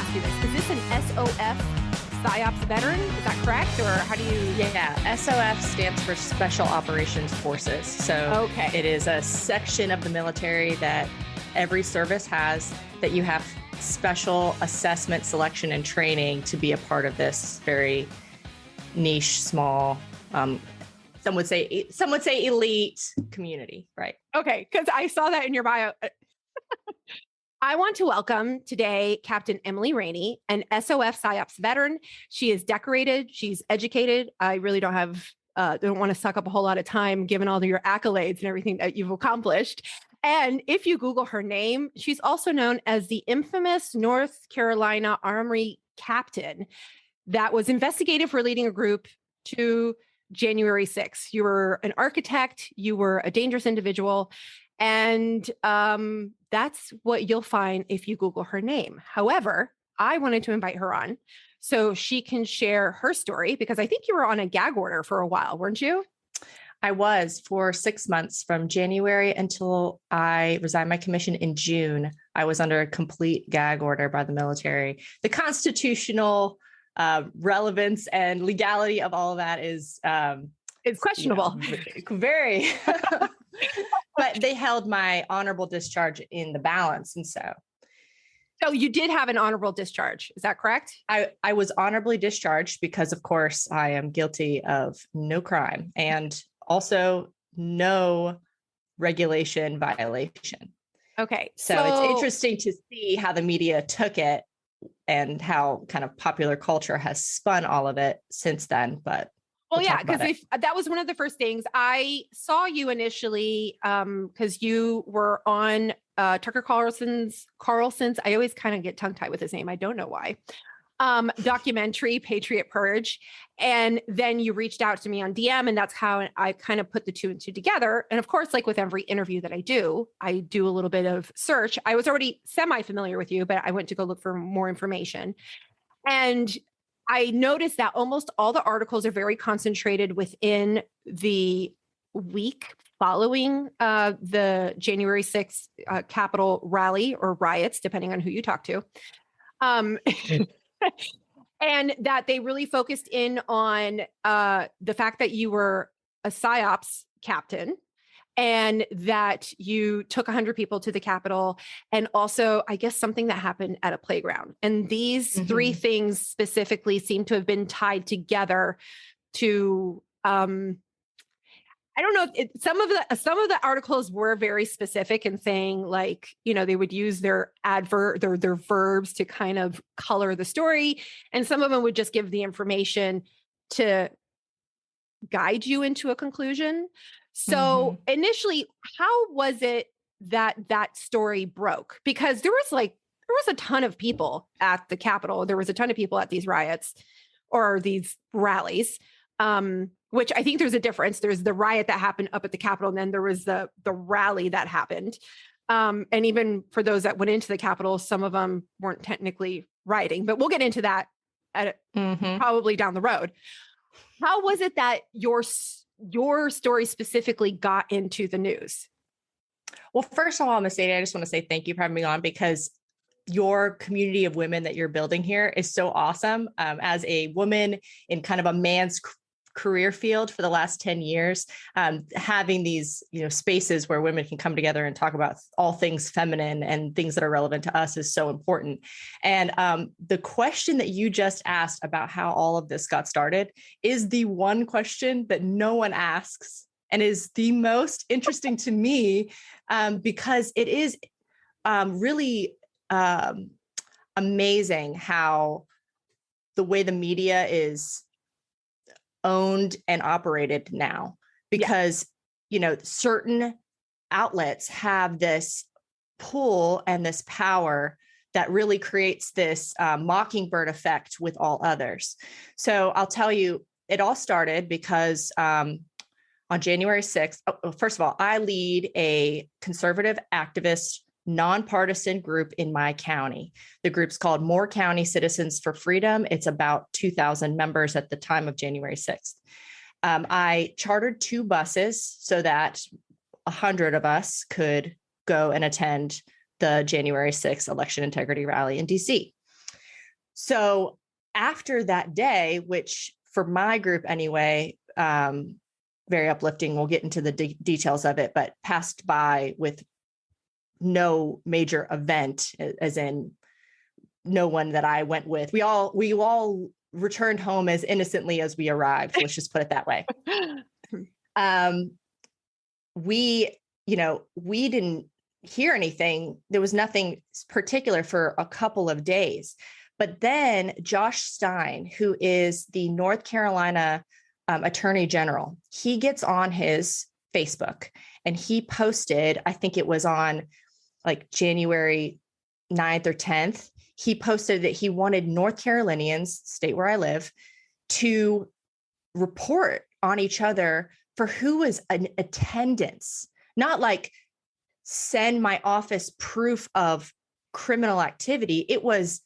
ask you this. Is this an SOF Psyops veteran? Is that correct? Or how do you? Yeah, SOF stands for Special Operations Forces. So It is a section of the military that every service has, that you have special assessment, selection, and training to be a part of this very niche, small, some would say elite community, right? Okay, because I saw that in your bio. I want to welcome today Captain Emily Rainey, an SOF Psyops veteran. She is decorated. She's educated. I really don't want to suck up a whole lot of time given all of your accolades and everything that you've accomplished. And if you Google her name, she's also known as the infamous North Carolina Armory captain that was investigated for leading a group to January 6th. You were an architect. You were a dangerous individual. And that's what you'll find if you Google her name. However, I wanted to invite her on so she can share her story, because I think you were on a gag order for a while, weren't you? I was for 6 months, from January until I resigned my commission in June. I was under a complete gag order by the military. The constitutional relevance and legality of all of that is it's questionable. Very. But they held my honorable discharge in the balance. And so you did have an honorable discharge. Is that correct? I was honorably discharged because, of course, I am guilty of no crime and also no regulation violation. Okay. So it's interesting to see how the media took it and how kind of popular culture has spun all of it since then. But well, yeah, because that was one of the first things I saw you initially, because you were on Tucker Carlson's, I always kind of get tongue tied with his name. I don't know why. Documentary, Patriot Purge. And then you reached out to me on DM, and that's how I kind of put the two and two together. And of course, like with every interview that I do a little bit of search. I was already semi-familiar with you, but I went to go look for more information. And I noticed that almost all the articles are very concentrated within the week following the January 6th Capitol rally or riots, depending on who you talk to. And that they really focused in on the fact that you were a PSYOPs captain and that you took 100 people to the Capitol, and also, I guess, something that happened at a playground. And these three things specifically seem to have been tied together to, I don't know, some of the articles were very specific in saying, like, they would use their their verbs to kind of color the story. And some of them would just give the information to guide you into a conclusion. So initially, how was it that story broke? Because there was a ton of people at the Capitol. There was a ton of people at these riots or these rallies, which I think there's a difference. There's the riot that happened up at the Capitol, and then there was the rally that happened. And even for those that went into the Capitol, some of them weren't technically rioting, but we'll get into that probably down the road. How was it that your story specifically got into the news? Well, first of all, Miss Sadie, I just want to say thank you for having me on, because your community of women that you're building here is so awesome. As a woman in kind of a man's career field for the last 10 years, having these, spaces where women can come together and talk about all things feminine and things that are relevant to us is so important. And the question that you just asked about how all of this got started is the one question that no one asks and is the most interesting to me, because it is really amazing how the way the media is owned and operated now, because, certain outlets have this pull and this power that really creates this mockingbird effect with all others. So I'll tell you, it all started because on January 6th, first of all, I lead a conservative activist nonpartisan group in my county. The group's called Moore County Citizens for Freedom. It's about 2,000 members at the time of January 6th. I chartered 2 buses so that 100 of us could go and attend the January 6th election integrity rally in DC. So after that day, which for my group anyway, very uplifting, we'll get into the details of it, but passed by with no major event, as in no one that I went with. We all returned home as innocently as we arrived. Let's just put it that way. We didn't hear anything. There was nothing particular for a couple of days. But then Josh Stein, who is the North Carolina Attorney General, he gets on his Facebook and he posted, I think it was on like January 9th or 10th, he posted that he wanted North Carolinians, state where I live, to report on each other for who was in attendance, not like send my office proof of criminal activity. It was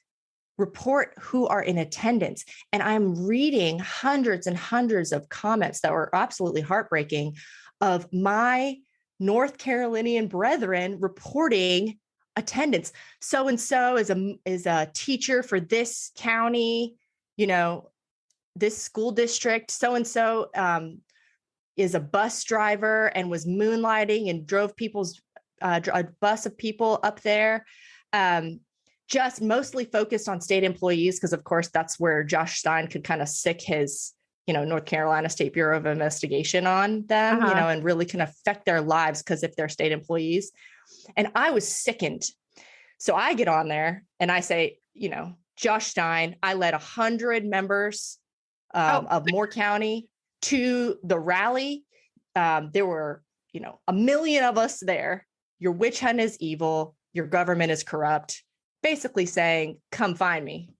report who are in attendance. And I'm reading hundreds and hundreds of comments that were absolutely heartbreaking of my North Carolinian brethren reporting attendance. So-and-so is a teacher for this county, this school district. So-and-so is a bus driver and was moonlighting and drove a bus of people up there. Just mostly focused on state employees, because of course that's where Josh Stein could kind of sick his, North Carolina State Bureau of Investigation on them, and really can affect their lives because if they're state employees. And I was sickened. So I get on there and I say, Josh Stein, I led 100 members of Moore County to the rally. There were, 1 million of us there. Your witch hunt is evil. Your government is corrupt. Basically saying, come find me.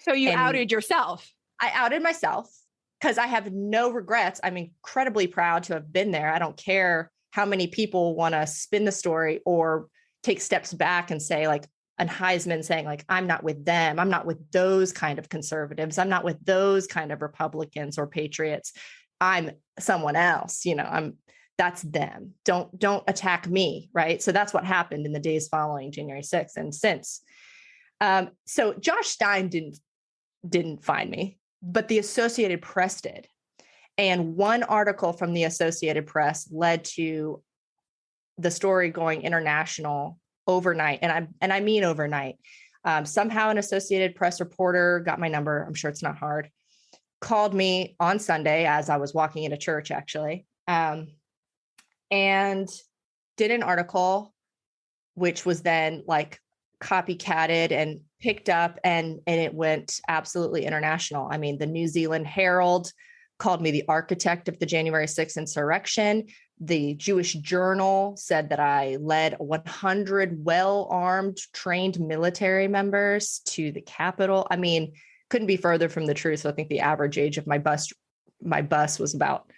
So you outed yourself. I outed myself because I have no regrets. I'm incredibly proud to have been there. I don't care how many people want to spin the story or take steps back and say like an Heisman saying like, I'm not with them. I'm not with those kind of conservatives. I'm not with those kind of Republicans or patriots. I'm someone else, that's them. Don't attack me. Right. So that's what happened in the days following January 6th and since. So Josh Stein didn't find me, but the Associated Press did. And one article from the Associated Press led to the story going international overnight. And I mean overnight. Somehow an Associated Press reporter got my number. I'm sure it's not hard. Called me on Sunday as I was walking into church, actually. And did an article, which was then like copycatted and picked up and it went absolutely international. I mean, the New Zealand Herald called me the architect of the January 6th insurrection. The Jewish Journal said that I led 100 well-armed, trained military members to the Capitol. I mean, couldn't be further from the truth. So I think the average age of my bus was about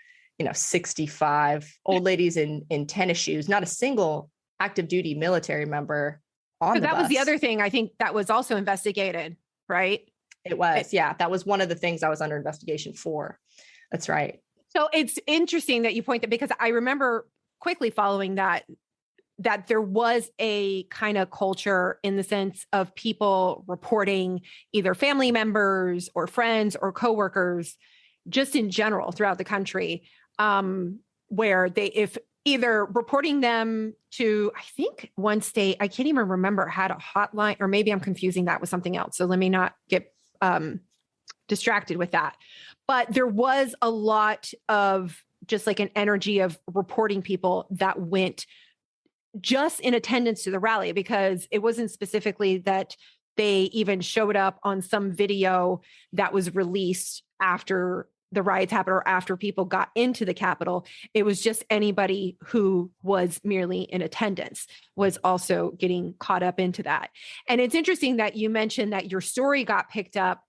65 old ladies in tennis shoes, not a single active duty military member on the bus. That was the other thing I think that was also investigated, right? It was. Yeah. That was one of the things I was under investigation for. That's right. So it's interesting that you point that, because I remember quickly following that there was a kind of culture in the sense of people reporting either family members or friends or coworkers, just in general throughout the country, where if either reporting them to, I think one state, I can't even remember, had a hotline, or maybe I'm confusing that with something else. So let me not get distracted with that. But there was a lot of just like an energy of reporting people that went just in attendance to the rally, because it wasn't specifically that they even showed up on some video that was released after the riots happened or after people got into the Capitol. It was just anybody who was merely in attendance was also getting caught up into that. And it's interesting that you mentioned that your story got picked up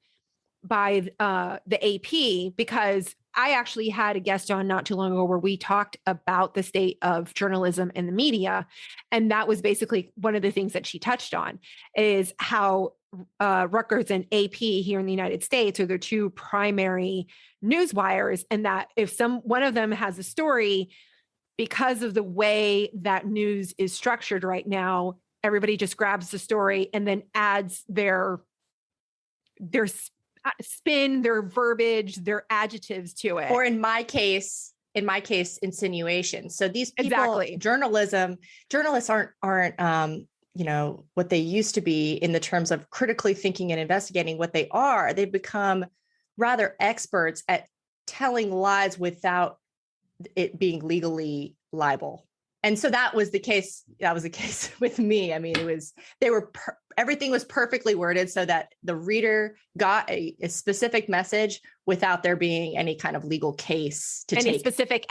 by the AP, because I actually had a guest on not too long ago where we talked about the state of journalism and the media. And that was basically one of the things that she touched on, is how Rutgers and AP here in the United States are their two primary news wires. And that if one of them has a story, because of the way that news is structured right now, everybody just grabs the story and then adds their spin, their verbiage, their adjectives to it. Or in my case, insinuation. So these people, Exactly. journalists aren't what they used to be in the terms of critically thinking and investigating. What they are, they've become rather experts at telling lies without it being legally liable. And so that was the case. That was the case with me. I mean, everything was perfectly worded so that the reader got a specific message without there being any kind of legal case to any take. specific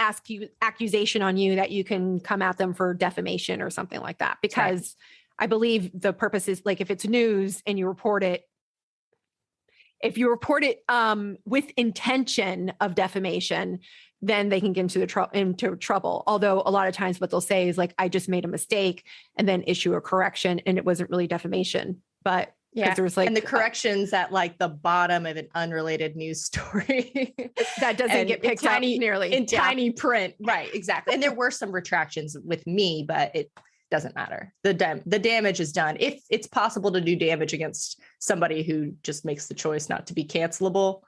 accusation on you that you can come at them for defamation or something like that. Because I believe the purpose is, like, if it's news and you report it, if you report it with intention of defamation, then they can get into trouble. Although a lot of times what they'll say is like, I just made a mistake, and then issue a correction, and it wasn't really defamation. But yeah, there was like, and the corrections at like the bottom of an unrelated news story that doesn't get picked up nearly in tiny print. Right, exactly. And there were some retractions with me, but it doesn't matter. The damage is done. If it's possible to do damage against somebody who just makes the choice not to be cancelable,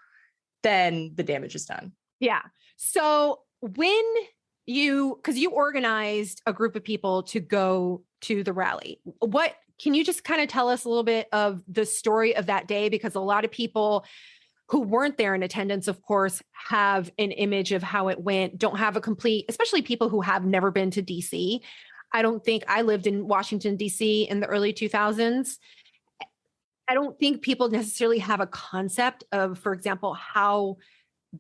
then the damage is done. Yeah. So because you organized a group of people to go to the rally, can you just kind of tell us a little bit of the story of that day? Because a lot of people who weren't there in attendance, of course, have an image of how it went, don't have a complete, especially people who have never been to DC. I lived in Washington, DC in the early 2000s. I don't think people necessarily have a concept of, for example, how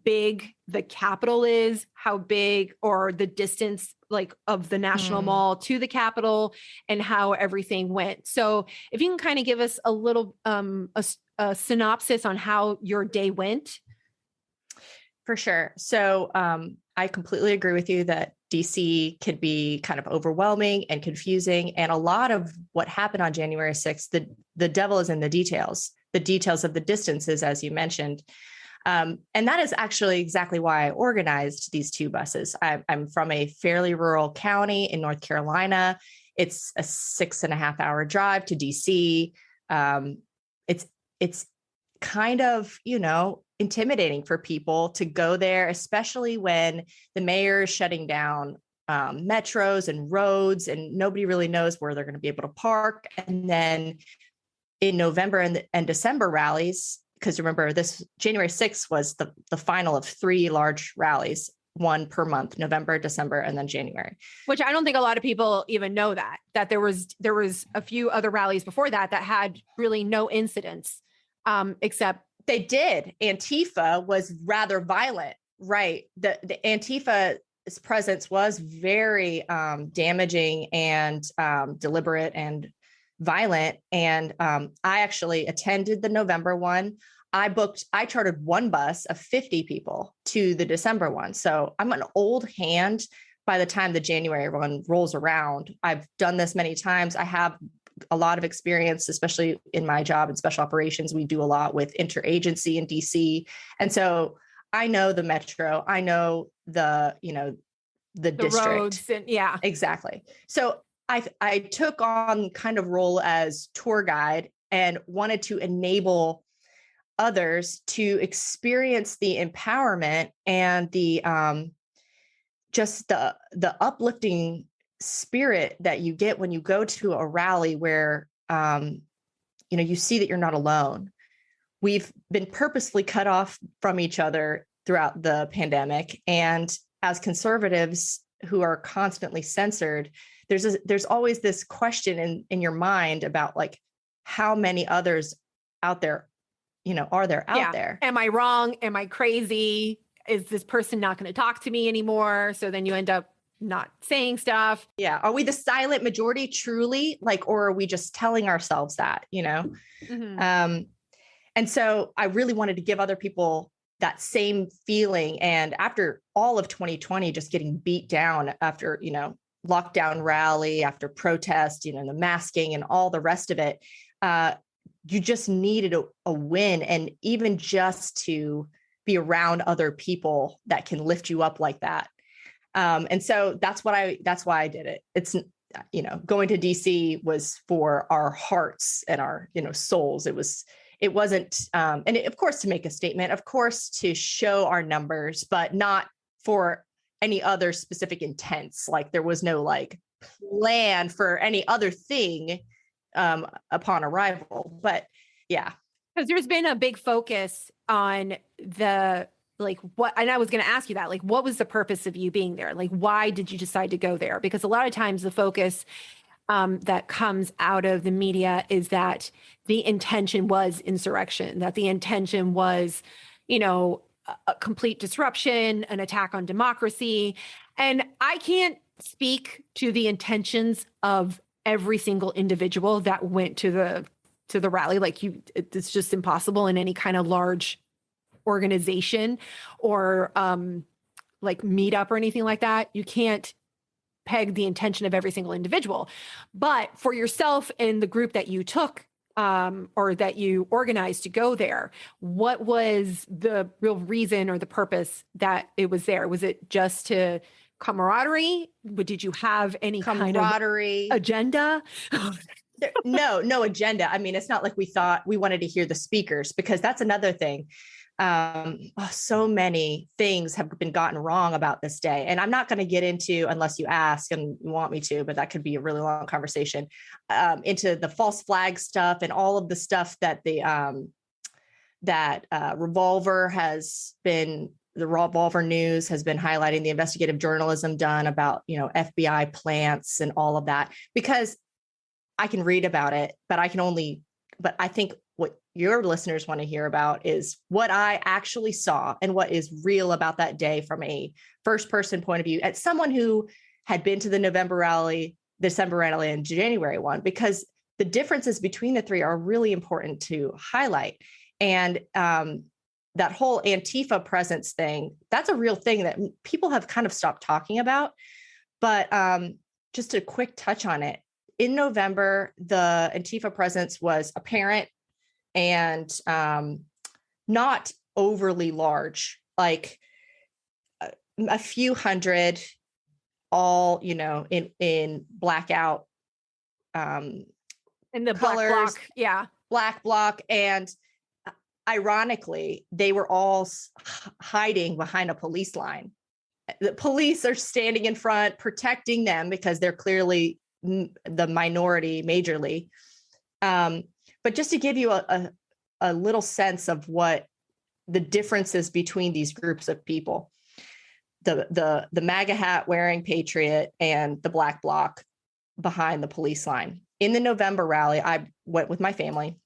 big the Capitol is, how big or the distance like of the National Mall to the Capitol, and how everything went. So if you can kind of give us a little a synopsis on how your day went. For sure. So I completely agree with you that DC could be kind of overwhelming and confusing. And a lot of what happened on January 6th, the devil is in the details of the distances, as you mentioned. And that is actually exactly why I organized these two buses. I'm from a fairly rural county in North Carolina. It's a 6.5 hour drive to DC. It's kind of, intimidating for people to go there, especially when the mayor is shutting down metros and roads, and nobody really knows where they're going to be able to park. And then in November and December rallies, because remember, this January 6th was the final of 3 large rallies, one per month, November, December, and then January. Which I don't think a lot of people even know that there was a few other rallies before that had really no incidents, except they did. Antifa was rather violent, right? The Antifa's presence was very damaging and deliberate and violent. And I actually attended the November one. I chartered one bus of 50 people to the December one. So I'm an old hand by the time the January one rolls around. I've done this many times. I have a lot of experience, especially in my job in special operations. We do a lot with interagency in DC. And so I know the metro, I know the district. Roads and exactly. So I took on kind of role as tour guide and wanted to enable others to experience the empowerment and the just the uplifting spirit that you get when you go to a rally where you see that you're not alone. We've been purposely cut off from each other throughout the pandemic, and as conservatives who are constantly censored, there's always this question in your mind about like how many others out there are there out there. Am I wrong? Am I crazy? Is this person not going to talk to me anymore? So then you end up not saying stuff. Yeah. Are we the silent majority truly? Or are we just telling ourselves that, Mm-hmm. And so I really wanted to give other people that same feeling. And after all of 2020, just getting beat down after, lockdown rally, after protest, the masking and all the rest of it, you just needed a win. And even just to be around other people that can lift you up like that. And so that's why I did it. It's, going to DC was for our hearts and our, souls. It it wasn't, and of course to make a statement, of course to show our numbers, but not for any other specific intents. Like there was no like plan for any other thing upon arrival. But yeah. Because there's been a big focus on the like what, and I was going to ask you that, like, what was the purpose of you being there? Like, why did you decide to go there? Because a lot of times the focus that comes out of the media is that the intention was insurrection, that the intention was, you know, a complete disruption, an attack on democracy. And I can't speak to the intentions of every single individual that went to the rally. Like it's just impossible in any kind of large organization or like meetup or anything like that. You can't peg the intention of every single individual. But for yourself and the group that you took or that you organized to go there, what was the real reason or the purpose that it was there? Was it just to camaraderie? Did you have any camaraderie kind of agenda? No agenda. I mean, it's not like we thought we wanted to hear the speakers, because that's another thing. So many things have been gotten wrong about this day. And I'm not going to get into, unless you ask and you want me to, but that could be a really long conversation, into the false flag stuff and all of the stuff that the Revolver News has been highlighting, the investigative journalism done about, you know, FBI plants and all of that, because I can read about it, but I think what your listeners want to hear about is what I actually saw and what is real about that day from a first person point of view, as someone who had been to the November rally, December rally, and January one, because the differences between the three are really important to highlight. And that whole Antifa presence thing, that's a real thing that people have kind of stopped talking about. But just a quick touch on it. In November, the Antifa presence was apparent and not overly large, like a few hundred, all, you know, in blackout in the colors, black bloc, yeah, black bloc. And ironically, they were all hiding behind a police line. The police are standing in front, protecting them because they're clearly the minority majorly. But just to give you a little sense of what the differences between these groups of people, the MAGA hat wearing patriot and the black bloc behind the police line. In the November rally, I went with my family,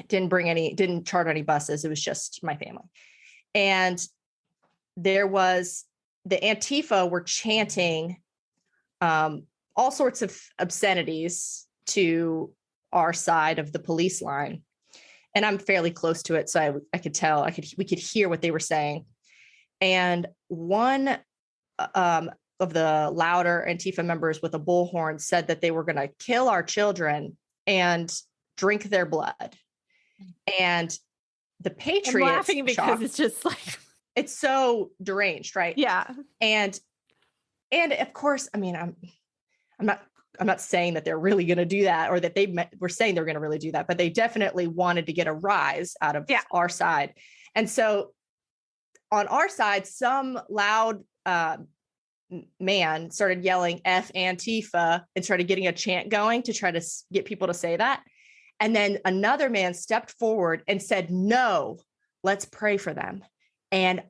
didn't charter any buses. It was just my family. And there was the Antifa were chanting all sorts of obscenities to our side of the police line. And I'm fairly close to it. So I could tell, we could hear what they were saying. And one of the louder Antifa members with a bullhorn said that they were going to kill our children and drink their blood. And the Patriots, I'm laughing because it's just like, it's so deranged, right? Yeah. And of course, I mean, I'm not saying that they're really going to do that, or that they were saying they're going to really do that, but they definitely wanted to get a rise out of our side. And so on our side, some loud man started yelling F Antifa and started getting a chant going to try to get people to say that. And then another man stepped forward and said, no, let's pray for them. And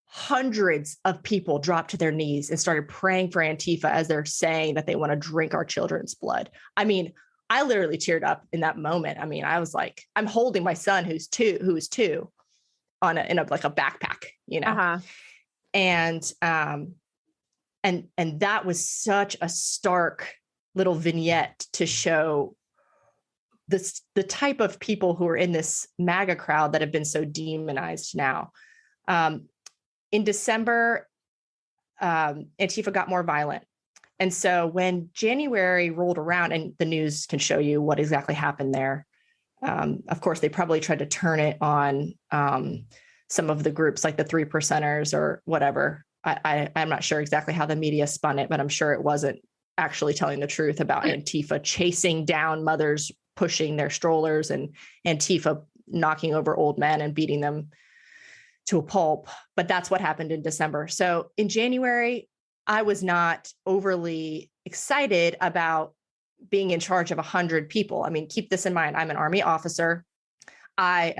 hundreds of people dropped to their knees and started praying for Antifa as they're saying that they want to drink our children's blood. I mean, I literally teared up in that moment. I mean, I was like, I'm holding my son who is two in a backpack, you know. Uh-huh. And that was such a stark little vignette to show the type of people who are in this MAGA crowd that have been so demonized now. In December, Antifa got more violent. And so when January rolled around, and the news can show you what exactly happened there. Of course, they probably tried to turn it on some of the groups like the 3%ers or whatever. I'm not sure exactly how the media spun it, but I'm sure it wasn't actually telling the truth about Antifa chasing down mothers, pushing their strollers, and Antifa knocking over old men and beating them to a pulp. But that's what happened in December. So in January, I was not overly excited about being in charge of 100 people. I mean, keep this in mind. I'm an Army officer. I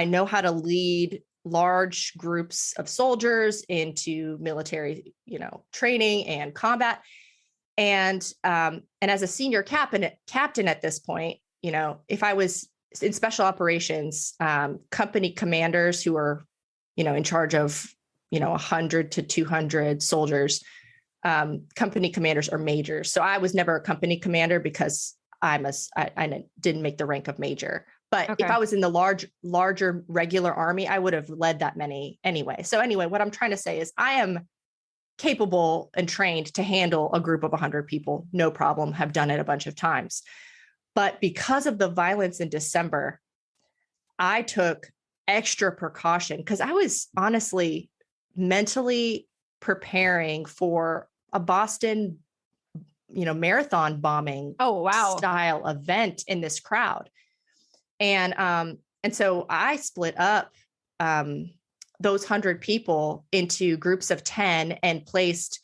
know how to lead large groups of soldiers into military, training and combat. And as a senior captain at this point, if I was in special operations, company commanders who are, in charge of, 100 to 200 soldiers, company commanders are majors. So I was never a company commander because I didn't make the rank of major. But if I was in the larger regular army, I would have led that many anyway. So anyway, what I'm trying to say is I am capable and trained to handle a group of 100 people. No problem. Have done it a bunch of times. But because of the violence in December, I took extra precaution because I was honestly mentally preparing for a Boston, marathon bombing style event in this crowd. And so I split up those 100 people into groups of 10 and placed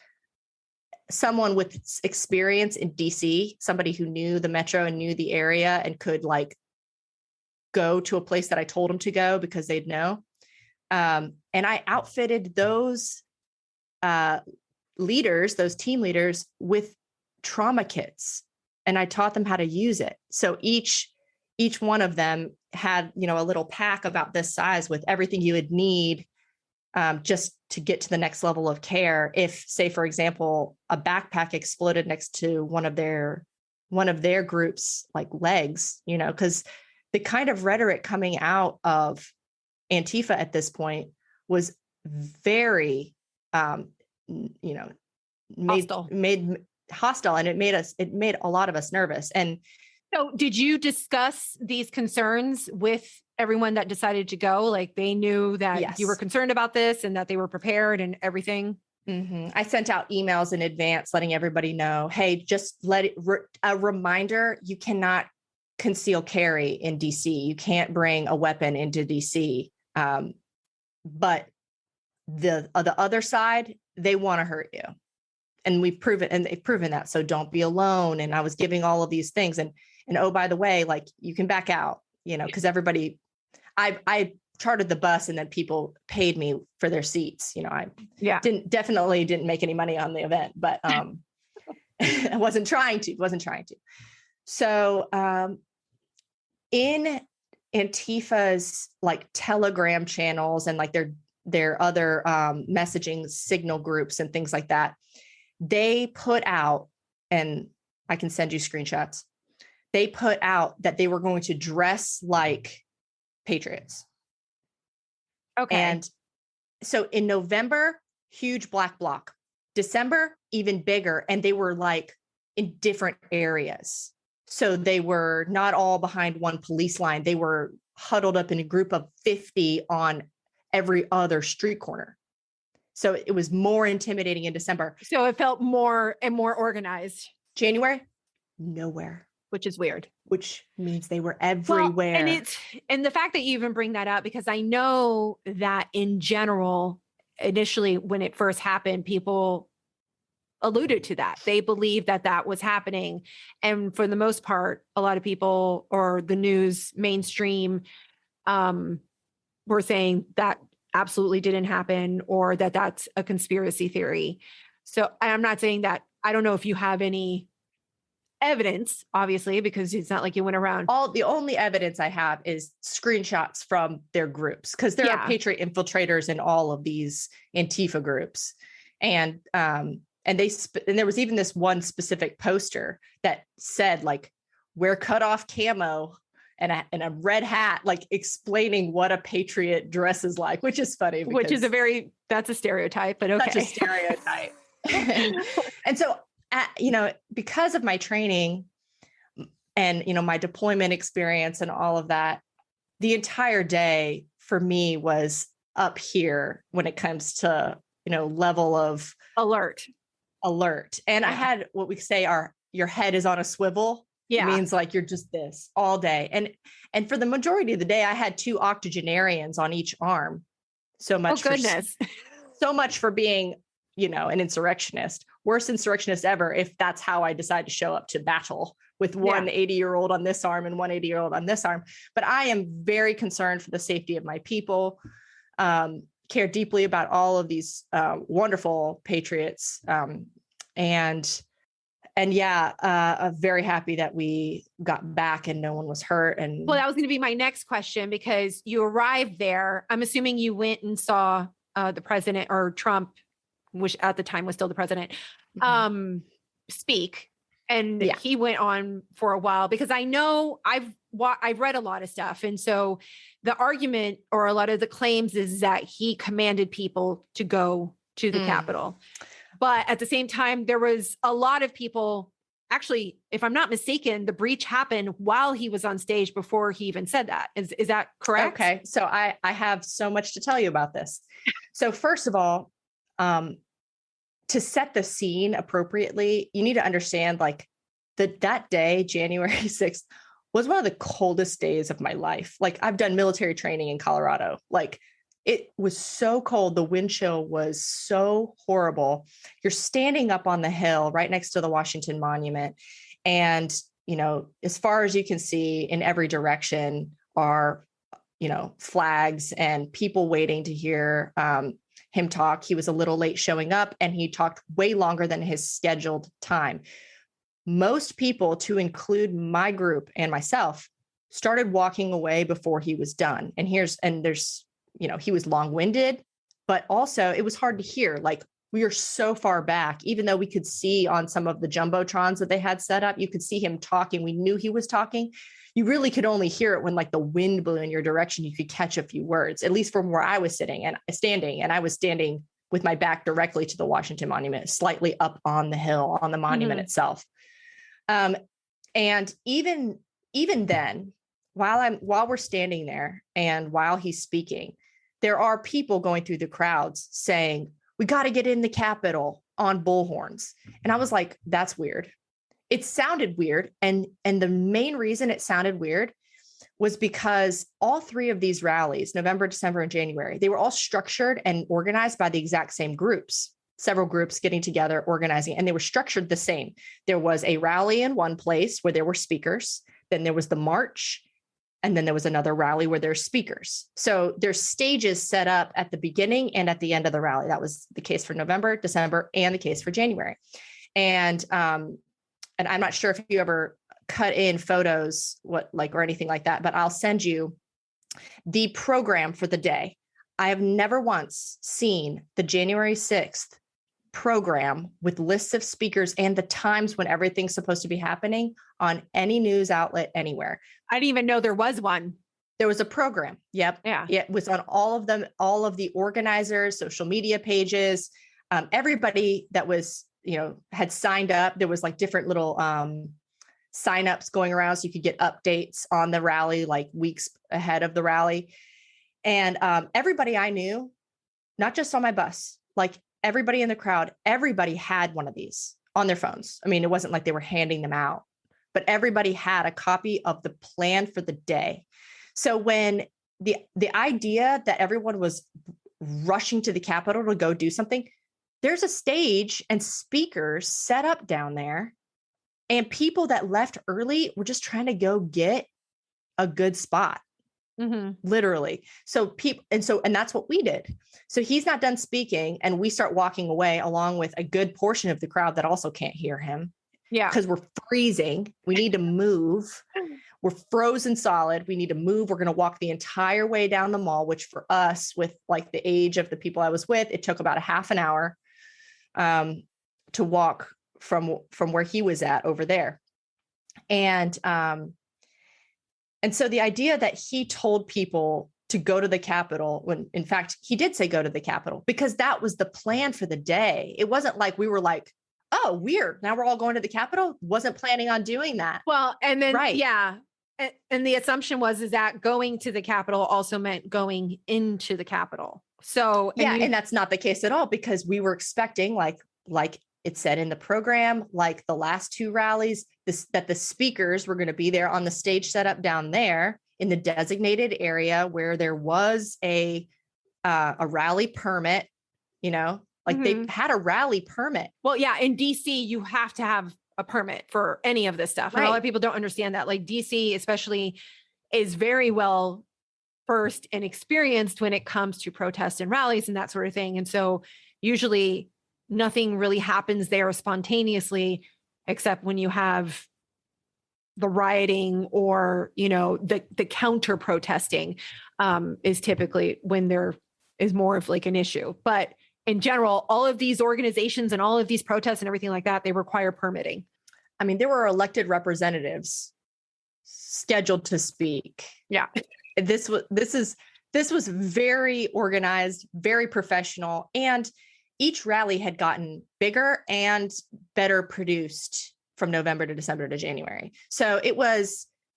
someone with experience in DC, somebody who knew the metro and knew the area and could go to a place that I told them to go because they'd know. And I outfitted those leaders, those team leaders, with trauma kits, and I taught them how to use it. So each one of them had, a little pack about this size with everything you would need just to get to the next level of care. If, say, for example, a backpack exploded next to one of their groups, legs, because the kind of rhetoric coming out of Antifa at this point was very, made hostile, and it made a lot of us nervous. And so did you discuss these concerns with everyone that decided to go? Like they knew that you were concerned about this and that they were prepared and everything? Mm-hmm. I sent out emails in advance letting everybody know, hey, just a reminder, you cannot conceal carry in DC. You can't bring a weapon into DC. But the other side, they want to hurt you. And they've proven that. So don't be alone. And I was giving all of these things. And oh, by the way, you can back out, because everybody, I chartered the bus and then people paid me for their seats. I definitely didn't make any money on the event, but I wasn't trying to. So in Antifa's Telegram channels and their other messaging signal groups and things like that, they put out, and I can send you screenshots. They put out that they were going to dress like patriots. Okay. And so in November, huge black bloc. December, even bigger. And they were in different areas. So they were not all behind one police line. They were huddled up in a group of 50 on every other street corner. So it was more intimidating in December. So it felt more and more organized. January, nowhere. Which is weird. Which means they were everywhere. Well, and the fact that you even bring that up, because I know that in general, initially when it first happened, people alluded to that. They believed that was happening. And for the most part, a lot of people or the news mainstream were saying that absolutely didn't happen, or that that's a conspiracy theory. So I'm not saying that. I don't know if you have any evidence, obviously, because it's not like you went around. The only evidence I have is screenshots from their groups, because there are Patriot infiltrators in all of these Antifa groups. And there was even this one specific poster that said wear cutoff camo and a red hat, explaining what a patriot dresses like, which is funny. Which is that's a stereotype, but okay. Such a stereotype. And so, because of my training and, my deployment experience and all of that, the entire day for me was up here when it comes to, level of alert. And I had what we say your head is on a swivel. It means like you're just this all day. And for the majority of the day, I had 2 octogenarians on each arm. So much so much for being, an insurrectionist, worst insurrectionist ever, if that's how I decide to show up to battle with one 80-year-old on this arm and one 80-year-old on this arm. But I am very concerned for the safety of my people, care deeply about all of these wonderful patriots. I'm very happy that we got back and no one was hurt. And well, that was going to be my next question, because you arrived there. I'm assuming you went and saw the president, or Trump, which at the time was still the president, speak. And he went on for a while, because I know I've read a lot of stuff. And so the argument, or a lot of the claims, is that he commanded people to go to the Capitol. But at the same time, there was a lot of people, actually, if I'm not mistaken, the breach happened while he was on stage, before he even said that. Is that correct? Okay. So I have so much to tell you about this. So first of all, to set the scene appropriately, you need to understand like that day, January 6th, was one of the coldest days of my life. Like, I've done military training in Colorado. Like, it was so cold. The wind chill was so horrible. You're standing up on the hill right next to the Washington Monument. And, as far as you can see in every direction are, flags and people waiting to hear him talk. He was a little late showing up, and he talked way longer than his scheduled time. Most people, to include my group and myself, started walking away before he was done. And there's, he was long-winded, but also it was hard to hear. Like, we are so far back, even though we could see on some of the jumbotrons that they had set up, you could see him talking. We knew he was talking. You really could only hear it when like the wind blew in your direction. You could catch a few words, at least from where I was standing. And I was standing with my back directly to the Washington Monument, slightly up on the hill, on the monument itself. And even then, while we're standing there and while he's speaking, there are people going through the crowds saying, "We got to get in the Capitol on bullhorns." And I was like, that's weird. It sounded weird. And the main reason it sounded weird was because all 3 of these rallies, November, December, and January, they were all structured and organized by the exact same groups, several groups getting together, organizing, and they were structured the same. There was a rally in one place where there were speakers. Then there was the march. And then there was another rally where there's speakers. So there's stages set up at the beginning and at the end of the rally. That was the case for November, December, and the case for January. And I'm not sure if you ever cut in photos, or anything like that, but I'll send you the program for the day. I have never once seen the January 6th program with lists of speakers and the times when everything's supposed to be happening on any news outlet anywhere. I didn't even know there was one. There was a program. Yep. Yeah. It was on all of them, all of the organizers, social media pages, everybody that was, had signed up. There was like different little signups going around, so you could get updates on the rally, like weeks ahead of the rally. And everybody I knew, not just on my bus, like everybody in the crowd, everybody had one of these on their phones. I mean, it wasn't like they were handing them out, but everybody had a copy of the plan for the day. So when the idea that everyone was rushing to the Capitol to go do something, there's a stage and speakers set up down there, and people that left early were just trying to go get a good spot. Literally. And that's what we did. So he's not done speaking, and we start walking away along with a good portion of the crowd that also can't hear him. Yeah. Because we're freezing. We need to move. We're frozen solid. We need to move. We're going to walk the entire way down the mall, which for us, with like the age of the people I was with, it took about a half an hour to walk from where he was at over there. And so the idea that he told people to go to the Capitol, when in fact he did say go to the Capitol, because that was the plan for the day. It wasn't like we were like, oh, weird, now we're all going to the Capitol. Wasn't planning on doing that. Well, and then, right. Yeah. And the assumption was that going to the Capitol also meant going into the Capitol. So, and that's not the case at all, because we were expecting like it said in the program, like the last two rallies, that the speakers were going to be there on the stage set up down there in the designated area where there was a rally permit, like they had a rally permit. Well, yeah, in DC, you have to have a permit for any of this stuff. And a lot of people don't understand that. Like DC, especially, is very well versed and experienced when it comes to protests and rallies and that sort of thing. And so usually nothing really happens there spontaneously, except when you have the rioting or, the counter protesting is typically when there is more of like an issue. But in general, all of these organizations and all of these protests and everything like that, they require permitting. I mean, there were elected representatives scheduled to speak. Yeah. This was very organized, very professional, and each rally had gotten bigger and better produced from November to December to January. So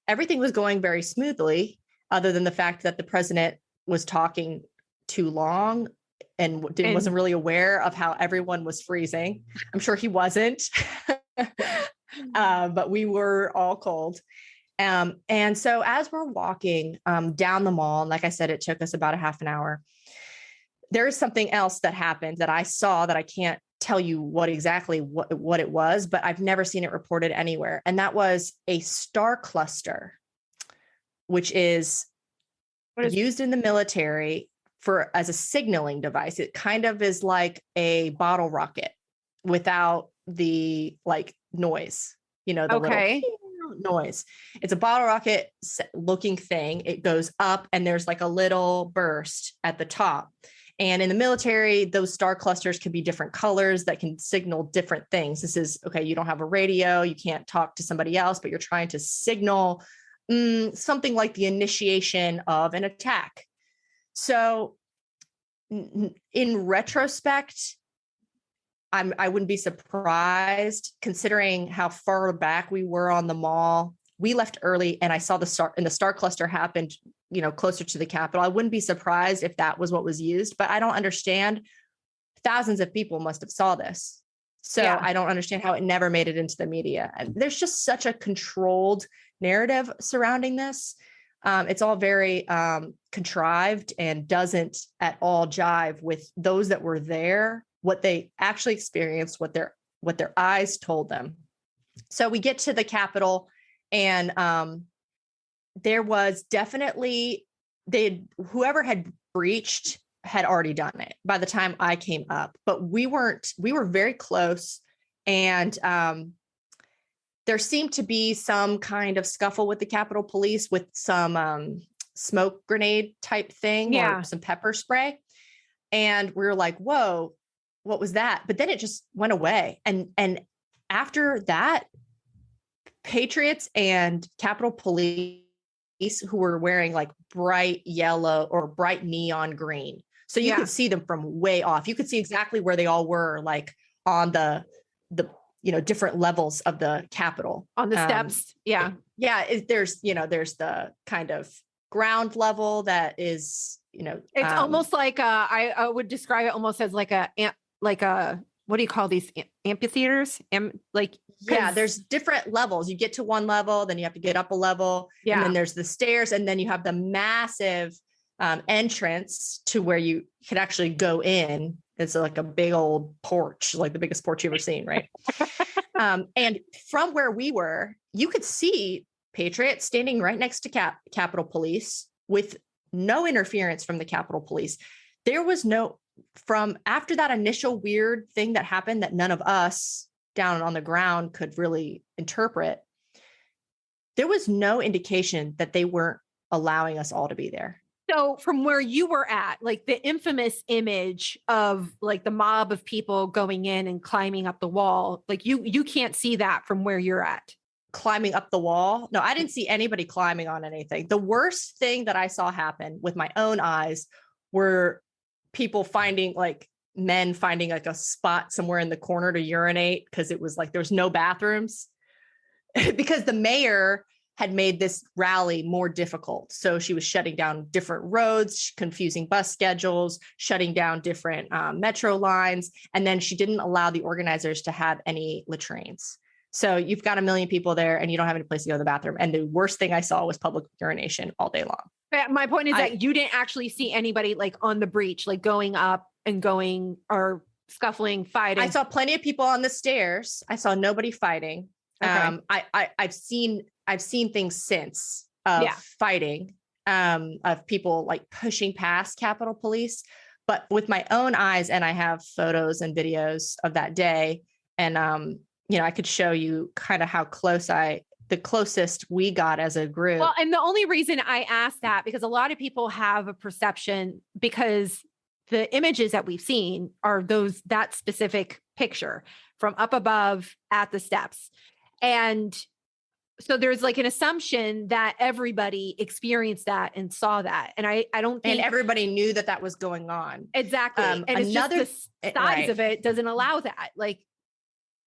everything was going very smoothly, other than the fact that the president was talking too long and wasn't really aware of how everyone was freezing. I'm sure he wasn't, but we were all cold. And so as we're walking down the mall, and like I said, it took us about a half an hour, there is something else that happened that I saw that I can't tell you what it was, but I've never seen it reported anywhere. And that was a star cluster, which is used in the military as a signaling device. It kind of is like a bottle rocket without the noise, the little noise. It's a bottle rocket looking thing. It goes up and there's like a little burst at the top. And in the military, those star clusters can be different colors that can signal different things. This is, okay, you don't have a radio, you can't talk to somebody else, but you're trying to signal something like the initiation of an attack. So in retrospect, I wouldn't be surprised, considering how far back we were on the mall. We left early and I saw the star cluster happened, closer to the Capitol. I wouldn't be surprised if that was what was used, but I don't understand. Thousands of people must have saw this. So yeah. I don't understand how it never made it into the media. And there's just such a controlled narrative surrounding this. It's all very contrived and doesn't at all jive with those that were there, what they actually experienced, what their eyes told them. So we get to the Capitol, and there was definitely whoever had breached had already done it by the time I came up, but we were very close, and there seemed to be some kind of scuffle with the Capitol Police with some smoke grenade type thing, or some pepper spray. And we were like, whoa, what was that? But then it just went away. And after that, Patriots and Capitol Police who were wearing like bright yellow or bright neon green. So you could see them from way off. You could see exactly where they all were, like on the different levels of the Capitol. On the steps. Yeah. Yeah. There's the kind of ground level that is, it's almost like I would describe it almost as like a what do you call these amphitheaters? There's different levels. You get to one level, then you have to get up a level. Yeah. And then there's the stairs, and then you have the massive entrance to where you could actually go in. It's like a big old porch, like the biggest porch you've ever seen, right? And from where we were, you could see Patriots standing right next to Capitol Police with no interference from the Capitol Police. There was from after that initial weird thing that happened that none of us down on the ground could really interpret, there was no indication that they weren't allowing us all to be there. So from where you were at, like the infamous image of like the mob of people going in and climbing up the wall, like you can't see that from where you're at. Climbing up the wall? No, I didn't see anybody climbing on anything. The worst thing that I saw happen with my own eyes were people men finding like a spot somewhere in the corner to urinate, because it was like there was no bathrooms because the mayor had made this rally more difficult. So she was shutting down different roads, confusing bus schedules, shutting down different metro lines. And then she didn't allow the organizers to have any latrines. So you've got 1 million people there and you don't have any place to go to the bathroom. And the worst thing I saw was public urination all day long. My point is that you didn't actually see anybody like on the breach, like going up and going or scuffling, fighting. I saw plenty of people on the stairs. I saw nobody fighting. Okay. I've seen things since of fighting, of people like pushing past Capitol Police, but with my own eyes, and I have photos and videos of that day. And, I could show you kind of how the closest we got as a group. Well, and the only reason I asked that, because a lot of people have a perception, because the images that we've seen are that specific picture from up above at the steps. And so there's like an assumption that everybody experienced that and saw that. And I don't think. And everybody knew that was going on. Exactly. And it's just the size of it doesn't allow that. Like,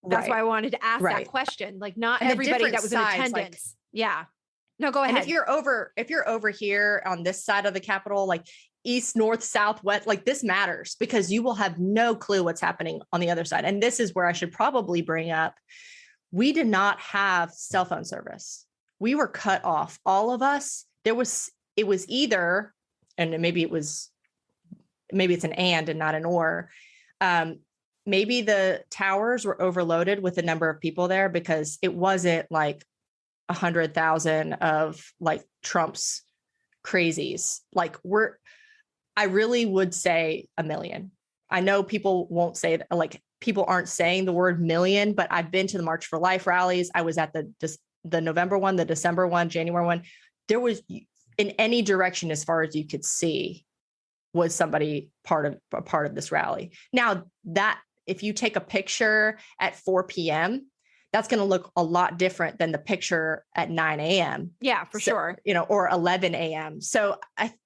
that's why I wanted to ask that question. Like, not everybody that was in attendance. No, go ahead. And if you're over here on this side of the Capitol, like east, north, south, west, like this matters because you will have no clue what's happening on the other side. And this is where I should probably bring up, we did not have cell phone service. We were cut off. All of us, it was either, and maybe it's an and not an or. Maybe the towers were overloaded with the number of people there because it wasn't like 100,000 of like Trump's crazies. Like I really would say 1 million. I know people won't say that, like people aren't saying the word million, but I've been to the March for Life rallies. I was at the November one, the December one, January one. There was in any direction as far as you could see was somebody a part of this rally. Now that if you take a picture at 4 p.m., that's going to look a lot different than the picture at 9 a.m. Yeah, for sure. Or 11 a.m. So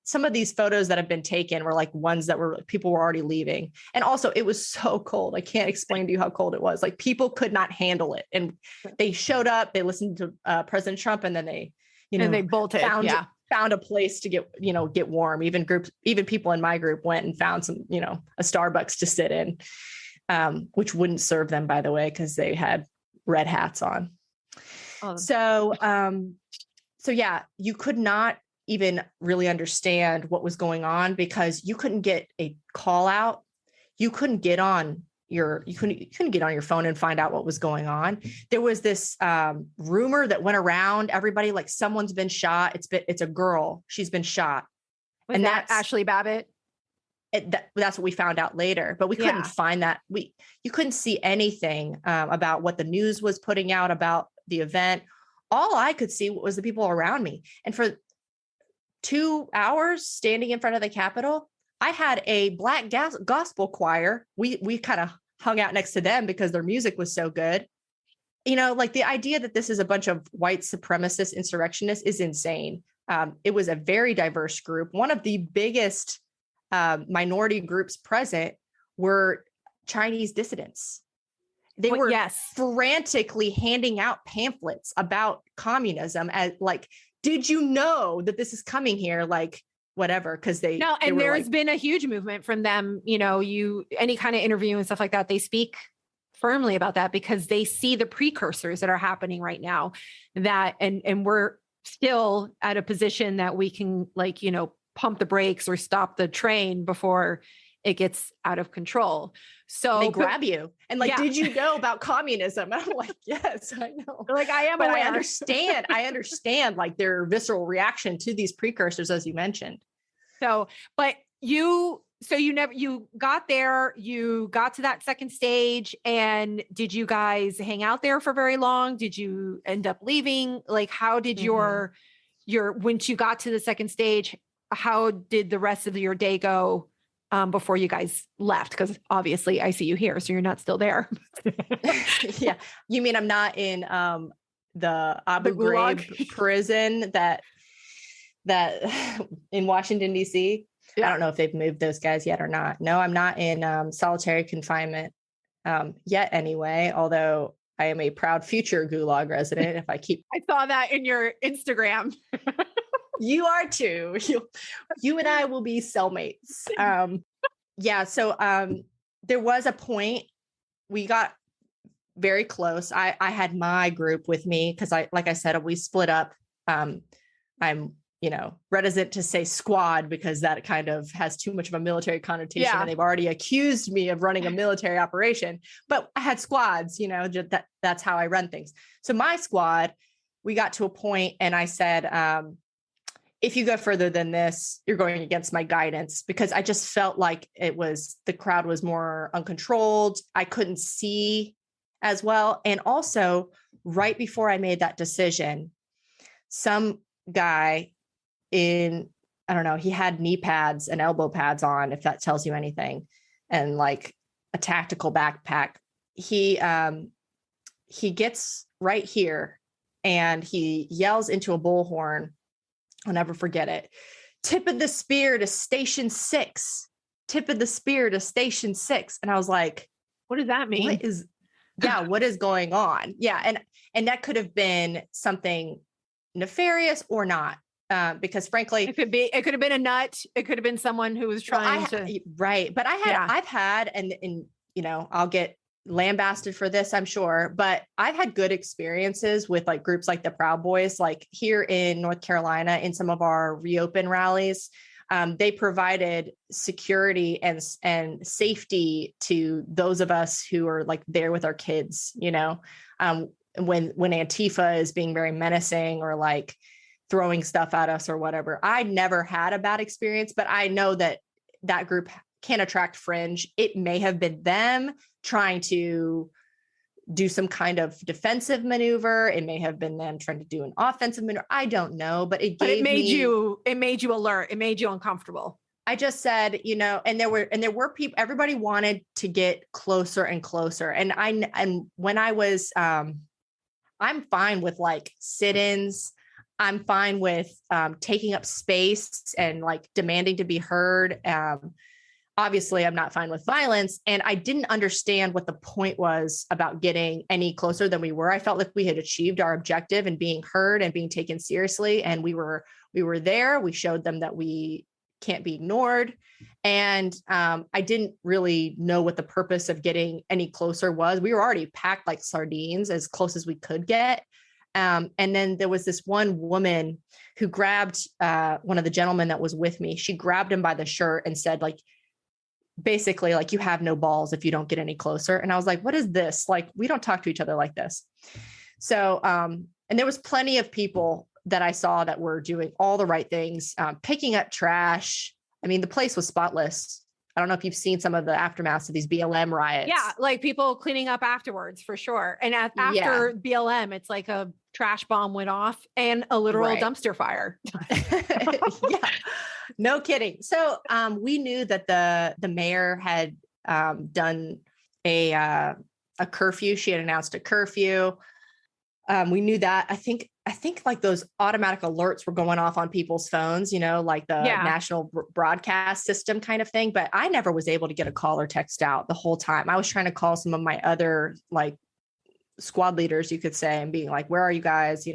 some of these photos that have been taken were like ones that people were already leaving. And also it was so cold. I can't explain to you how cold it was. Like people could not handle it. And they showed up, they listened to President Trump, and then they, and they bolted. Found a place to get warm. Even people in my group went and found some, a Starbucks to sit in, which wouldn't serve them, by the way, because they had red hats on. So yeah, you could not even really understand what was going on because you couldn't get a call out. You couldn't get on you couldn't get on your phone and find out what was going on. There was this rumor that went around everybody, like someone's been shot. It's a girl. She's been shot. And that's Ashley Babbitt. That's what we found out later, but we couldn't find that. You couldn't see anything about what the news was putting out about the event. All I could see was the people around me. And for 2 hours standing in front of the Capitol, I had a black gospel choir. We kind of hung out next to them because their music was so good. Like the idea that this is a bunch of white supremacist insurrectionists is insane. It was a very diverse group. One of the biggest minority groups present were Chinese dissidents. They were frantically handing out pamphlets about communism as like, did you know that this is coming here? Like whatever, because there's been a huge movement from them. Any kind of interview and stuff like that, they speak firmly about that because they see the precursors that are happening right now. And we're still at a position that we can pump the brakes or stop the train before it gets out of control. So they grab you and did you know about communism? And I'm like, yes, I know. Like I am, but aware. I understand like their visceral reaction to these precursors, as you mentioned. So, but you got there, you got to that second stage, and did you guys hang out there for very long? Did you end up leaving? Like, how did your once you got to the second stage, how did the rest of your day go before you guys left? Because obviously I see you here, so you're not still there. Yeah. You mean I'm not in the Abu Ghraib prison that in Washington, D.C.? Yeah. I don't know if they've moved those guys yet or not. No, I'm not in solitary confinement yet anyway, although I am a proud future Gulag resident. If I keep, I saw that in your Instagram. you are too. You and I will be cellmates. Yeah. So there was a point we got very close. I had my group with me because like I said, we split up. I'm, reticent to say squad because that kind of has too much of a military connotation, and they've already accused me of running a military operation. But I had squads, that's how I run things. So my squad, we got to a point, and I said, if you go further than this, you're going against my guidance, because I just felt like the crowd was more uncontrolled. I couldn't see as well. And also, right before I made that decision, some guy I don't know, he had knee pads and elbow pads on, if that tells you anything, and like a tactical backpack. He gets right here and he yells into a bullhorn. I'll never forget it. Tip of the spear to station 6. Tip of the spear to station 6. And I was like, what does that mean? What is going on? Yeah. And that could have been something nefarious or not. Because frankly, it could have been a nut. It could have been someone who was trying to. Right. But I've had, and I'll get lambasted for this, I'm sure, but I've had good experiences with like groups like the Proud Boys, like here in North Carolina, in some of our reopen rallies. They provided security and safety to those of us who are like there with our kids, when Antifa is being very menacing or like throwing stuff at us or whatever. I never had a bad experience, but I know that group can attract fringe. It may have been them trying to do some kind of defensive maneuver. It may have been them trying to do an offensive maneuver. I don't know, but it made you alert. It made you uncomfortable. I just said, and there were people, everybody wanted to get closer and closer. And when I was, I'm fine with like sit-ins. I'm fine with taking up space and like demanding to be heard. Obviously, I'm not fine with violence. And I didn't understand what the point was about getting any closer than we were. I felt like we had achieved our objective and being heard and being taken seriously. And we were there. We showed them that we can't be ignored. And I didn't really know what the purpose of getting any closer was. We were already packed like sardines, as close as we could get. And then there was this one woman who grabbed one of the gentlemen that was with me. She grabbed him by the shirt and said, like, basically, like, you have no balls if you don't get any closer. And I was like, what is this? Like, we don't talk to each other like this. So, and there was plenty of people that I saw that were doing all the right things, picking up trash. I mean, the place was spotless. I don't know if you've seen some of the aftermaths of these BLM riots. Yeah, like people cleaning up afterwards, for sure. And after BLM, it's like a trash bomb went off and a literal dumpster fire. Yeah, no kidding. So we knew that the mayor had done a curfew. She had announced a curfew. We knew that. I think like those automatic alerts were going off on people's phones, like the national broadcast system kind of thing. But I never was able to get a call or text out the whole time. I was trying to call some of my other like squad leaders, you could say, and being like, where are you guys?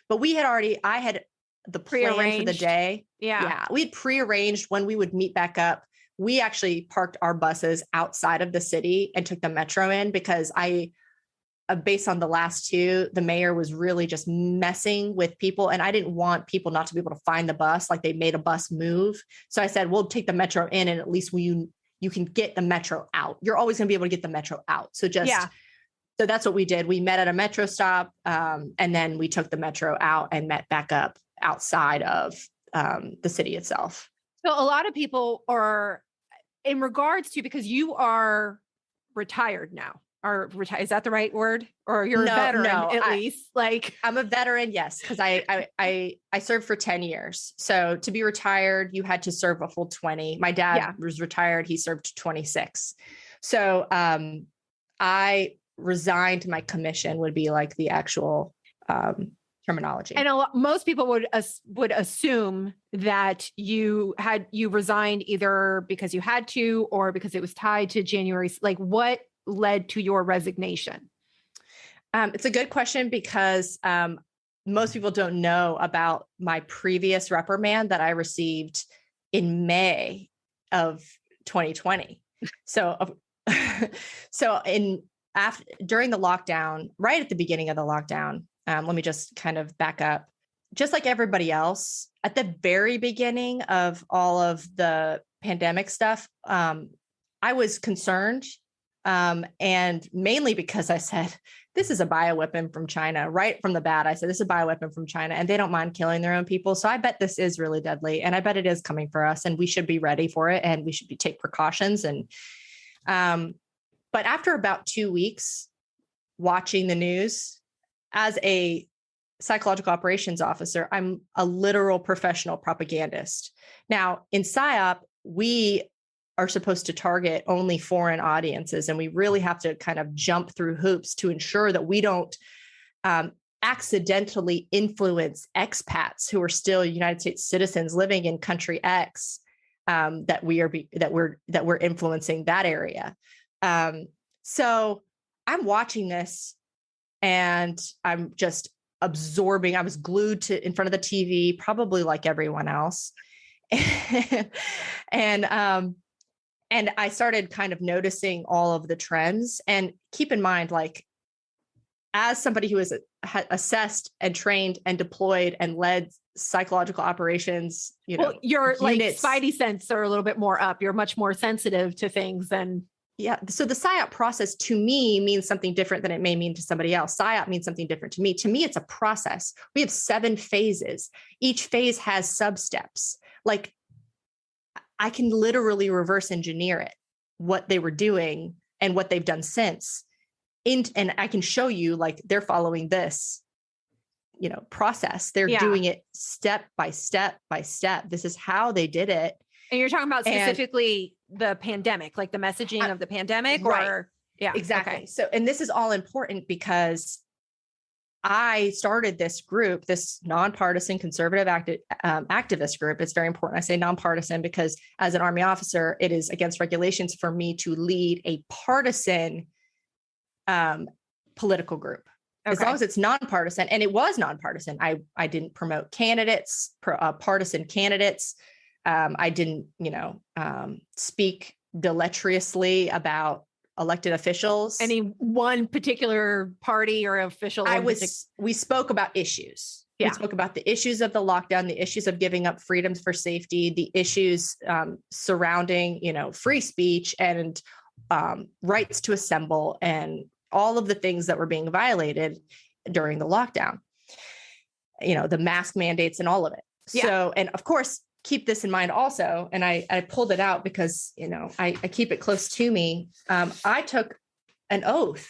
But I had the plan for the day. Yeah. We had prearranged when we would meet back up. We actually parked our buses outside of the city and took the metro in because based on the last two, the mayor was really just messing with people. And I didn't want people not to be able to find the bus. Like, they made a bus move. So I said, we'll take the metro in and at least you can get the metro out. You're always going to be able to get the metro out. So so that's what we did. We met at a metro stop and then we took the metro out and met back up outside of the city itself. So a lot of people are, in regards to, because you are retired now. Is that the right word? Or you're a veteran at least? Like, I'm a veteran, yes, because I served for 10 years. So to be retired, you had to serve a full 20. My dad was retired; he served 26. So I resigned my commission would be like the actual terminology. And most people would assume that you resigned either because you had to or because it was tied to January. Like, what led to your resignation? It's a good question because most people don't know about my previous reprimand that I received in May of 2020. So, during the lockdown, right at the beginning of the lockdown, let me just kind of back up. Just like everybody else, at the very beginning of all of the pandemic stuff, I was concerned, and mainly because I said, this is a bioweapon from China. Right from the bat, I said, this is a bioweapon from China, and they don't mind killing their own people. So I bet this is really deadly, and I bet it is coming for us, and we should be ready for it, and we should take precautions. And but after about 2 weeks watching the news, as a psychological operations officer, I'm a literal professional propagandist. Now, in Psyop, we are supposed to target only foreign audiences, and we really have to kind of jump through hoops to ensure that we don't accidentally influence expats who are still United States citizens living in country X, that we're influencing that area. So I'm watching this and I'm just absorbing. I was glued in front of the TV, probably like everyone else. And I started kind of noticing all of the trends. And keep in mind, like, as somebody who has assessed and trained and deployed and led psychological operations, your units, like spidey sense are a little bit more up. You're much more sensitive to things than. Yeah. So the Psyop process to me means something different than it may mean to somebody else. Psyop means something different to me. To me, it's a process. We have 7 phases. Each phase has sub-steps. Like, I can literally reverse engineer it, what they were doing and what they've done since. And I can show you, like, they're following this, process. They're doing it step by step by step. This is how they did it. And you're talking about specifically the pandemic, like the messaging of the pandemic, right. Or yeah, exactly. Okay. So, and this is all important because I started this group, this nonpartisan conservative activist group. It's very important. I say nonpartisan because as an Army officer, it is against regulations for me to lead a partisan political group. As long as it's nonpartisan, and it was nonpartisan. I didn't promote candidates, partisan candidates. I didn't, speak deleteriously about elected officials. Any one particular party or official? We spoke about issues. Yeah. We spoke about the issues of the lockdown, the issues of giving up freedoms for safety, the issues surrounding, free speech and rights to assemble, and all of the things that were being violated during the lockdown, the mask mandates and all of it. Yeah. So, and of course, keep this in mind also. And I pulled it out because, I keep it close to me. I took an oath.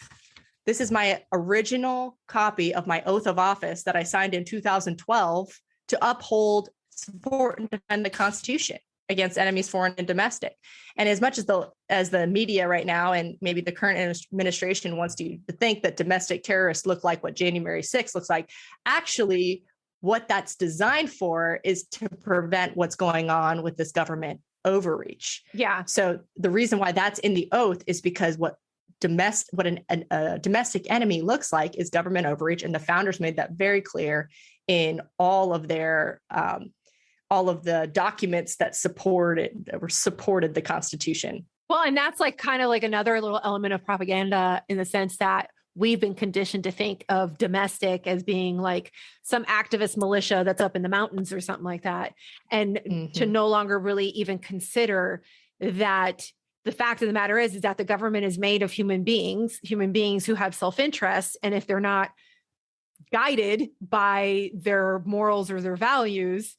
This is my original copy of my oath of office that I signed in 2012 to uphold, support, and defend the Constitution against enemies, foreign and domestic. And as much as the media right now, and maybe the current administration wants to think that domestic terrorists look like what January 6th looks like, actually, what that's designed for is to prevent what's going on with this government overreach. Yeah. So the reason why that's in the oath is because what a domestic enemy looks like is government overreach, and the founders made that very clear in all of their all of the documents that supported the Constitution. Well, and that's like kind of like another little element of propaganda, in the sense that we've been conditioned to think of domestic as being like some activist militia that's up in the mountains or something like that. And to no longer really even consider that the fact of the matter is that the government is made of human beings who have self-interest. And if they're not guided by their morals or their values,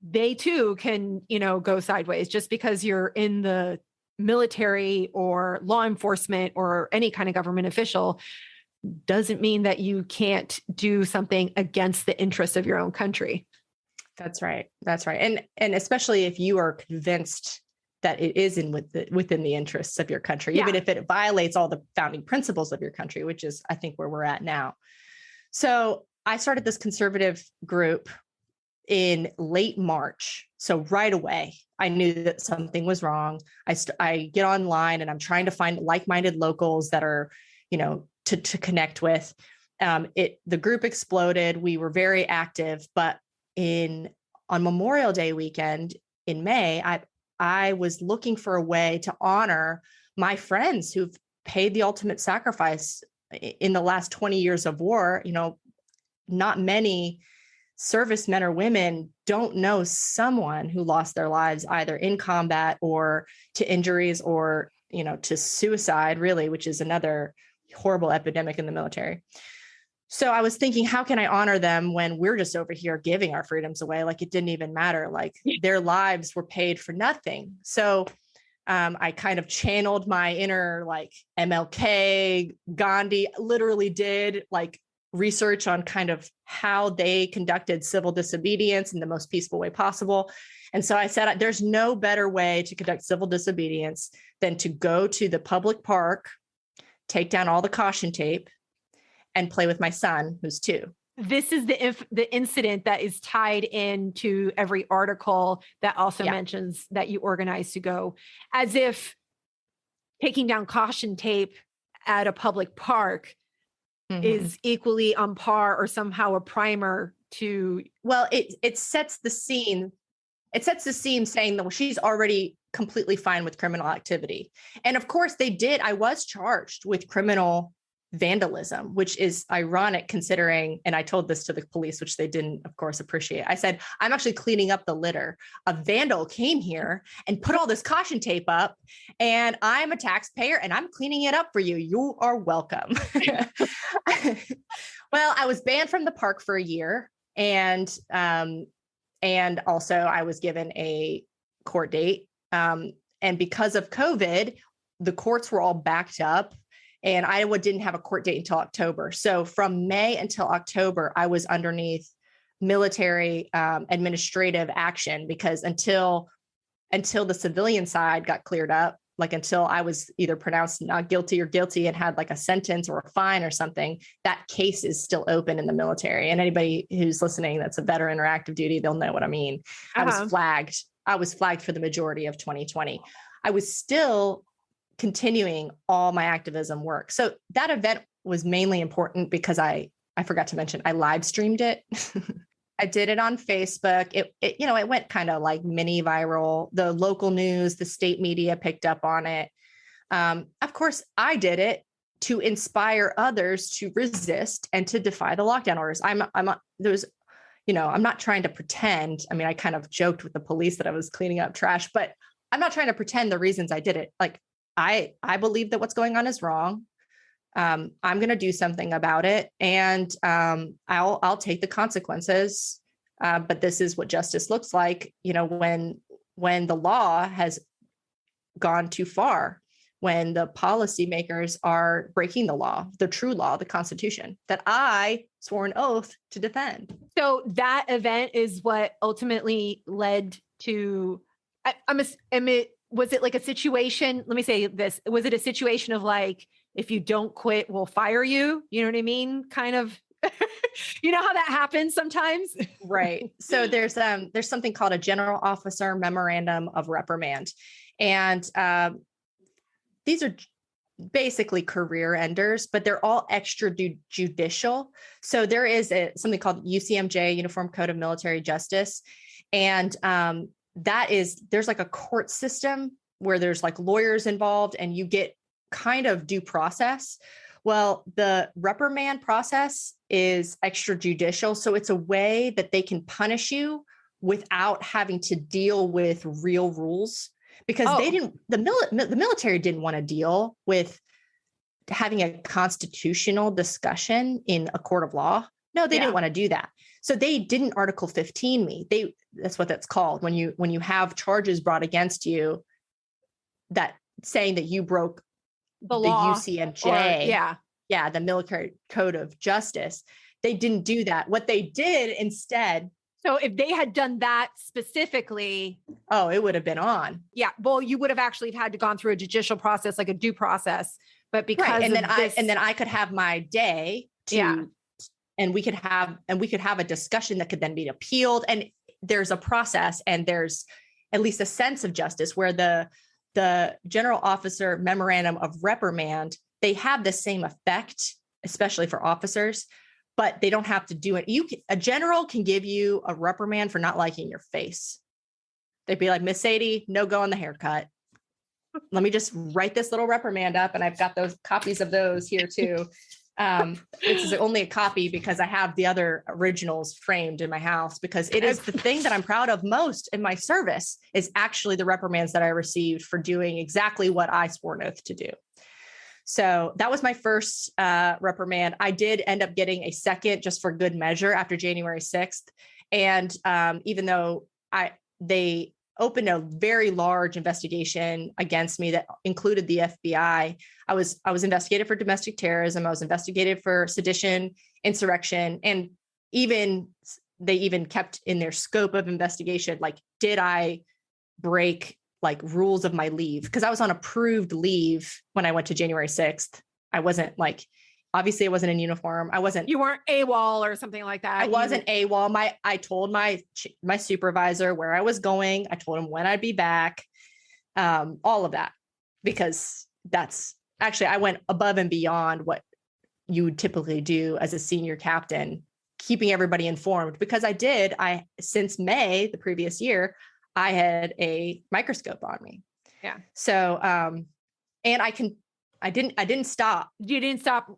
they too can, go sideways. Just because you're in the military or law enforcement or any kind of government official doesn't mean that you can't do something against the interests of your own country. That's right. That's right. And especially if you are convinced that it is within the interests of your country, even if it violates all the founding principles of your country, which is, I think, where we're at now. So I started this conservative group in late March. So right away, I knew that something was wrong. I get online and I'm trying to find like-minded locals that are, to connect with. The group exploded. We were very active, but on Memorial Day weekend in May, I was looking for a way to honor my friends who've paid the ultimate sacrifice in the last 20 years of war. Not many servicemen or women don't know someone who lost their lives either in combat or to injuries or, to suicide, really, which is another horrible epidemic in the military. So I was thinking, how can I honor them when we're just over here giving our freedoms away? Like it didn't even matter. Like their lives were paid for nothing. So I kind of channeled my inner like MLK, Gandhi, literally did like research on kind of how they conducted civil disobedience in the most peaceful way possible. And so I said, there's no better way to conduct civil disobedience than to go to the public park, take down all the caution tape, and play with my son, who's 2. This is the incident that is tied into every article that also mentions that you organized to go, as if taking down caution tape at a public park is equally on par or somehow a primer to. Well, it sets the scene. It sets the scene saying that she's already completely fine with criminal activity. And of course they did. I was charged with criminal vandalism, which is ironic considering, and I told this to the police, which they didn't, of course, appreciate. I said, I'm actually cleaning up the litter. A vandal came here and put all this caution tape up, and I'm a taxpayer and I'm cleaning it up for you. You are welcome. Well, I was banned from the park for a year. And also I was given a court date. And because of COVID, the courts were all backed up. And Iowa didn't have a court date until October. So from May until October, I was underneath military administrative action, because until the civilian side got cleared up, like until I was either pronounced not guilty or guilty and had like a sentence or a fine or something, that case is still open in the military. And anybody who's listening that's a veteran or active duty, they'll know what I mean. I was flagged for the majority of 2020. I was still continuing all my activism work. So that event was mainly important because I forgot to mention, I live streamed it. I did it on Facebook. It went kind of like mini viral. The local news, the state media picked up on it. Of course, I did it to inspire others to resist and to defy the lockdown orders. I'm not trying to pretend. I mean, I kind of joked with the police that I was cleaning up trash, but I'm not trying to pretend the reasons I did it. Like I believe that what's going on is wrong. I'm going to do something about it, and I'll take the consequences. But this is what justice looks like, when the law has gone too far, when the policymakers are breaking the law, the true law, the Constitution that I swore an oath to defend. So that event is what ultimately led to. Was it like a situation? Let me say this. Was it a situation of like, if you don't quit, we'll fire you? You know what I mean? Kind of, you know how that happens sometimes? Right. So there's something called a general officer memorandum of reprimand. And these are basically career enders, but they're all extrajudicial. So there is something called UCMJ, Uniform Code of Military Justice. And there's like a court system where there's like lawyers involved and you get kind of due process. Well, the reprimand process is extrajudicial. So it's a way that they can punish you without having to deal with real rules, because the military didn't want to deal with having a constitutional discussion in a court of law. No, they didn't want to do that. So they didn't Article 15 me. That's what that's called. When you have charges brought against you that saying that you broke the law, UCMJ, the Military Code of Justice, they didn't do that. What they did instead. So if they had done that specifically, it would have been on. Yeah. Well, you would have actually had to gone through a judicial process, like a due process, but because and then I could have my day and we could have a discussion that could then be appealed. And there's a process and there's at least a sense of justice, where the general officer memorandum of reprimand they have the same effect, especially for officers, but they don't have to do it. A general can give you a reprimand for not liking your face. They'd be like, Miss Sadie, no go on the haircut. Let me just write this little reprimand up. And I've got those copies of those here too. This is only a copy because I have the other originals framed in my house, because it is the thing that I'm proud of most in my service is actually the reprimands that I received for doing exactly what I swore an oath to do. So that was my first reprimand. I did end up getting a second just for good measure after January 6th. And even though they opened a very large investigation against me that included the FBI, I was investigated for domestic terrorism. I was investigated for sedition, insurrection, and they even kept in their scope of investigation, like, did I break like rules of my leave? Because I was on approved leave when I went to January 6th. I wasn't like, obviously I wasn't in uniform. You weren't AWOL or something like that. I wasn't AWOL. I told my supervisor where I was going. I told him when I'd be back, all of that, because that's actually, I went above and beyond what you would typically do as a senior captain, keeping everybody informed, because since May, the previous year, I had a microscope on me. Yeah. So, and I didn't stop. You didn't stop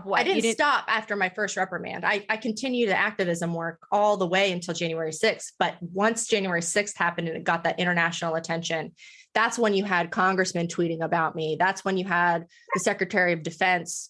what? I didn't stop after my first reprimand. I continued the activism work all the way until January 6th. But once January 6th happened and it got that international attention, that's when you had congressmen tweeting about me. That's when you had the Secretary of Defense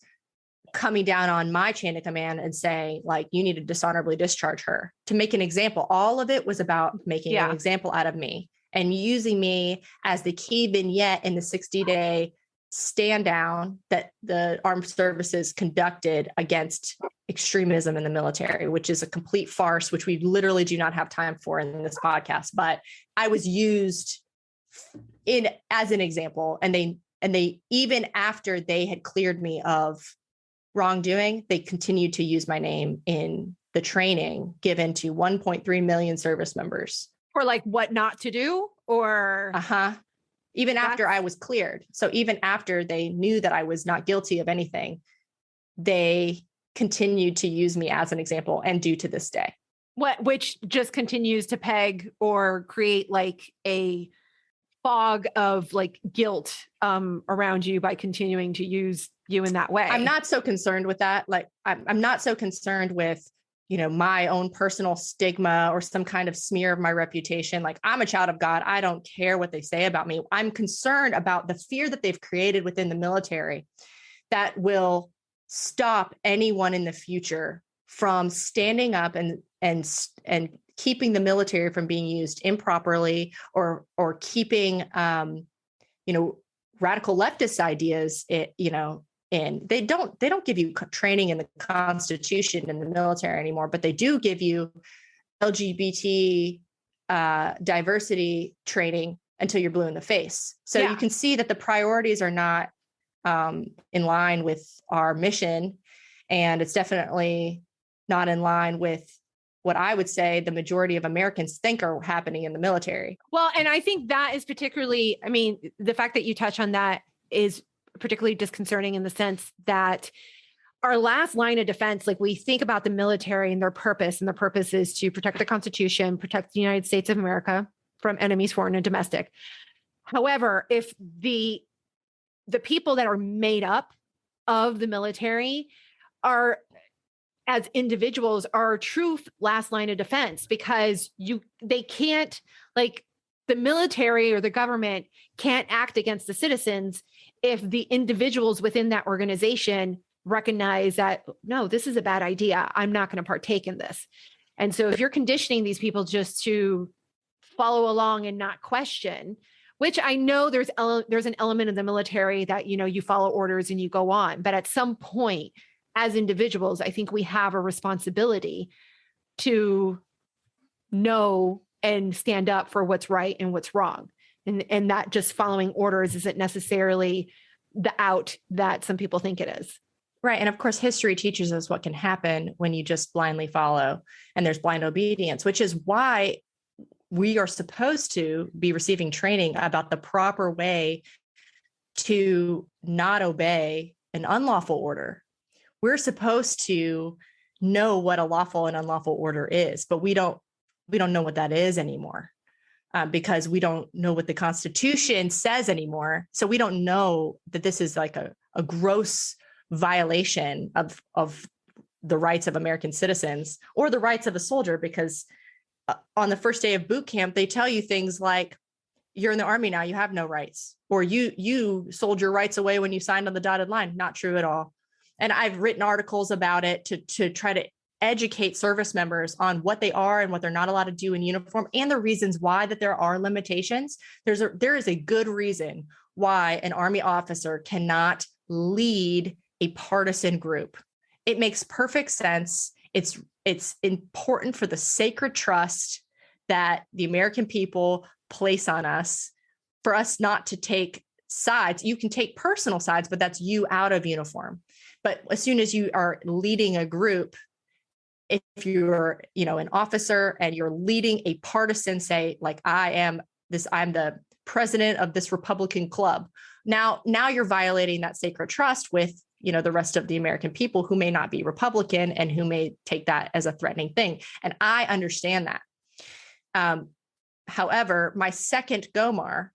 coming down on my chain of command and saying, like, you need to dishonorably discharge her, to make an example. All of it was about making an example out of me and using me as the key vignette in the 60-day stand down that the armed services conducted against extremism in the military, which is a complete farce, which we literally do not have time for in this podcast. But I was used as an example, and they even after they had cleared me of wrongdoing, they continued to use my name in the training given to 1.3 million service members. For like what not to do, or even after I was cleared. So even after they knew that I was not guilty of anything, they continued to use me as an example, and do to this day. Which just continues to peg or create like a fog of like guilt around you by continuing to use you in that way. I'm not so concerned with that. Like, I'm not so concerned with, my own personal stigma or some kind of smear of my reputation. Like, I'm a child of God. I don't care what they say about me. I'm concerned about the fear that they've created within the military that will stop anyone in the future from standing up and keeping the military from being used improperly, or keeping, radical leftist ideas, and they don't give you training in the Constitution in the military anymore, but they do give you LGBT diversity training until you're blue in the face. So you can see that the priorities are not in line with our mission, and it's definitely not in line with what I would say the majority of Americans think are happening in the military. Well, and I think that is particularly, the fact that you touch on that is particularly disconcerting in the sense that our last line of defense, like, we think about the military and their purpose is to protect the Constitution, protect the United States of America from enemies, foreign and domestic. However, if the people that are made up of the military are, as individuals, are true last line of defense, because they can't, like, the military or the government can't act against the citizens if the individuals within that organization recognize that, no, this is a bad idea. I'm not going to partake in this. And so if you're conditioning these people just to follow along and not question, which I know there's an element of the military that, you follow orders and you go on. But at some point, as individuals, I think we have a responsibility to know and stand up for what's right and what's wrong. And that just following orders isn't necessarily the out that some people think it is. Right. And of course, history teaches us what can happen when you just blindly follow, and there's blind obedience, which is why we are supposed to be receiving training about the proper way to not obey an unlawful order. We're supposed to know what a lawful and unlawful order is, but we don't know what that is anymore. Because we don't know what the Constitution says anymore. So we don't know that this is like a gross violation of the rights of American citizens or the rights of a soldier, because on the first day of boot camp, they tell you things like, you're in the Army now, you have no rights, or you sold your rights away when you signed on the dotted line. Not true at all. And I've written articles about it to try to educate service members on what they are and what they're not allowed to do in uniform, and the reasons why that there are limitations. There is a good reason why an Army officer cannot lead a partisan group. It makes perfect sense. It's important for the sacred trust that the American people place on us, for us not to take sides. You can take personal sides, but that's you out of uniform. But as soon as you are leading a group, if you're, an officer and you're leading a partisan, say, like I'm the president of this Republican club. Now you're violating that sacred trust with, the rest of the American people who may not be Republican and who may take that as a threatening thing. And I understand that. However, my second GOMAR,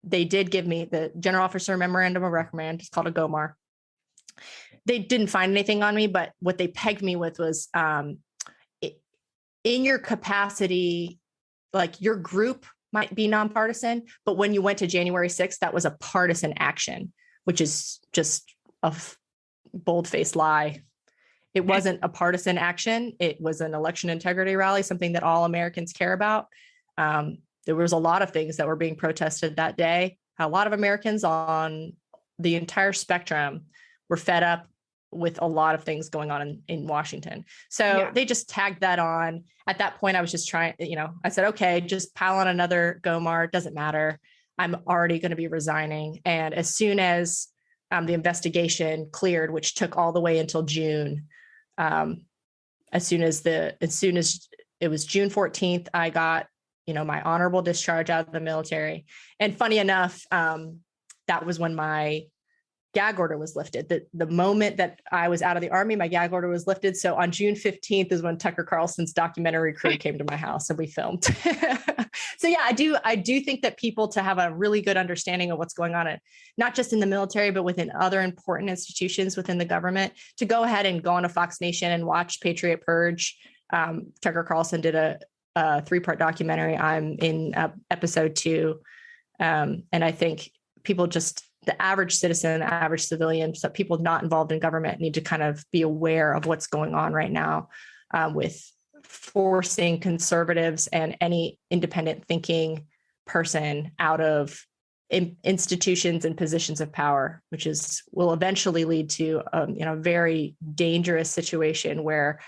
they did give me the General Officer Memorandum of Reprimand. It's called a GOMAR. They didn't find anything on me, but what they pegged me with was in your capacity, like your group might be nonpartisan, but when you went to January 6th, that was a partisan action, which is just a bold-faced lie. It wasn't a partisan action. It was an election integrity rally, something that all Americans care about. There was a lot of things that were being protested that day. A lot of Americans on the entire spectrum were fed up with a lot of things going on in Washington. So They just tagged that on. At that point, I was just trying, I said, okay, just pile on another GOMAR. It doesn't matter. I'm already going to be resigning. And as soon as the investigation cleared, which took all the way until June, as soon as it was June 14th, I got, my honorable discharge out of the military. And funny enough, that was when my gag order was lifted. The moment that I was out of the Army, my gag order was lifted. So on June 15th is when Tucker Carlson's documentary crew came to my house and we filmed. So yeah, I do think that people, to have a really good understanding of what's going on, not just in the military, but within other important institutions within the government, to go ahead and go on to Fox Nation and watch Patriot Purge. Tucker Carlson did a 3-part documentary. I'm in episode 2. And I think people the average citizen, the average civilian, so people not involved in government need to kind of be aware of what's going on right now with forcing conservatives and any independent thinking person out of institutions and positions of power, which will eventually lead to a very dangerous situation where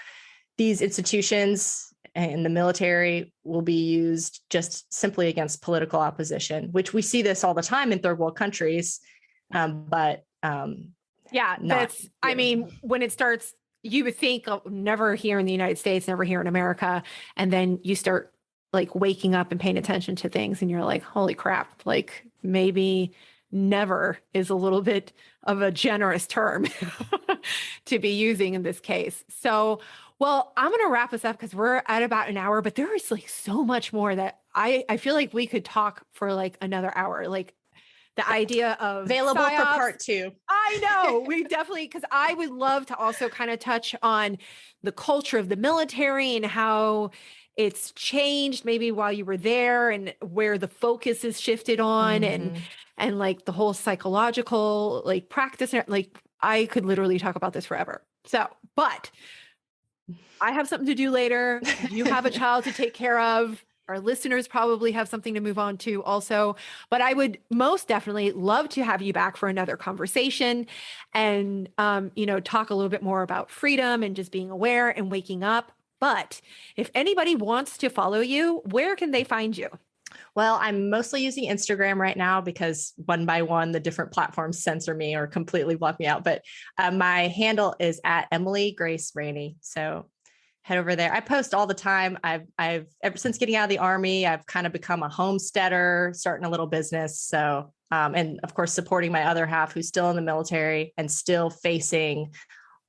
these institutions and the military will be used just simply against political opposition, which we see this all the time in third world countries. I mean, when it starts, you would think, oh, never here in the United States, never here in America. And then you start like waking up and paying attention to things and you're like, holy crap, like maybe never is a little bit of a generous term to be using in this case. So, well, I'm going to wrap this up because we're at about an hour, but there is like so much more that I feel like we could talk for like another hour. Like the idea of available psyops, for part 2. I know we definitely, because I would love to also kind of touch on the culture of the military and how it's changed maybe while you were there and where the focus is shifted on and like the whole psychological like practice. Like I could literally talk about this forever. So, but I have something to do later. You have a child to take care of. Our listeners probably have something to move on to also, but I would most definitely love to have you back for another conversation and, talk a little bit more about freedom and just being aware and waking up. But if anybody wants to follow you, where can they find you? Well, I'm mostly using Instagram right now because one by one, the different platforms censor me or completely block me out. But my handle is at Emily Grace Rainey. So head over there. I post all the time. I've ever since getting out of the Army, I've kind of become a homesteader, starting a little business. So And of course, supporting my other half who's still in the military and still facing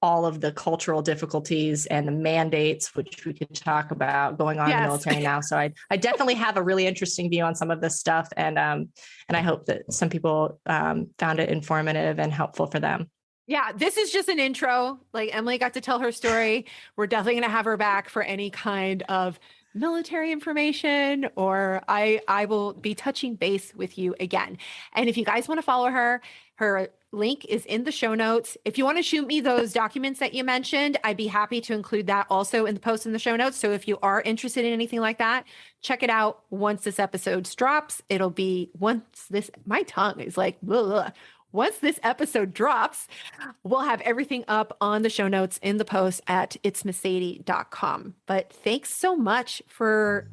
all of the cultural difficulties and the mandates, which we could talk about going on in the military now. So I definitely have a really interesting view on some of this stuff. And I hope that some people found it informative and helpful for them. Yeah, this is just an intro. Like Emily got to tell her story. We're definitely going to have her back for any kind of military information, or I will be touching base with you again. And if you guys want to follow her, her link is in the show notes. If you want to shoot me those documents that you mentioned, I'd be happy to include that also in the post in the show notes. So if you are interested in anything like that, check it out once this episode drops. It'll be my tongue is like, blah, blah. Once this episode drops, we'll have everything up on the show notes in the post at itsmercedes.com. But thanks so much for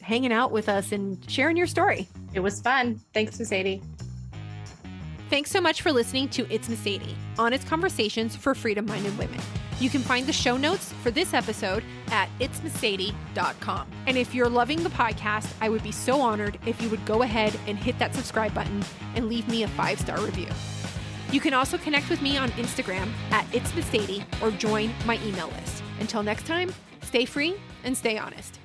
hanging out with us and sharing your story. It was fun. Thanks, Mercedes. Thanks so much for listening to It's Mercedes, honest conversations for freedom-minded women. You can find the show notes for this episode at itsmercedes.com. And if you're loving the podcast, I would be so honored if you would go ahead and hit that subscribe button and leave me a 5-star review. You can also connect with me on Instagram at itsmercedes or join my email list. Until next time, stay free and stay honest.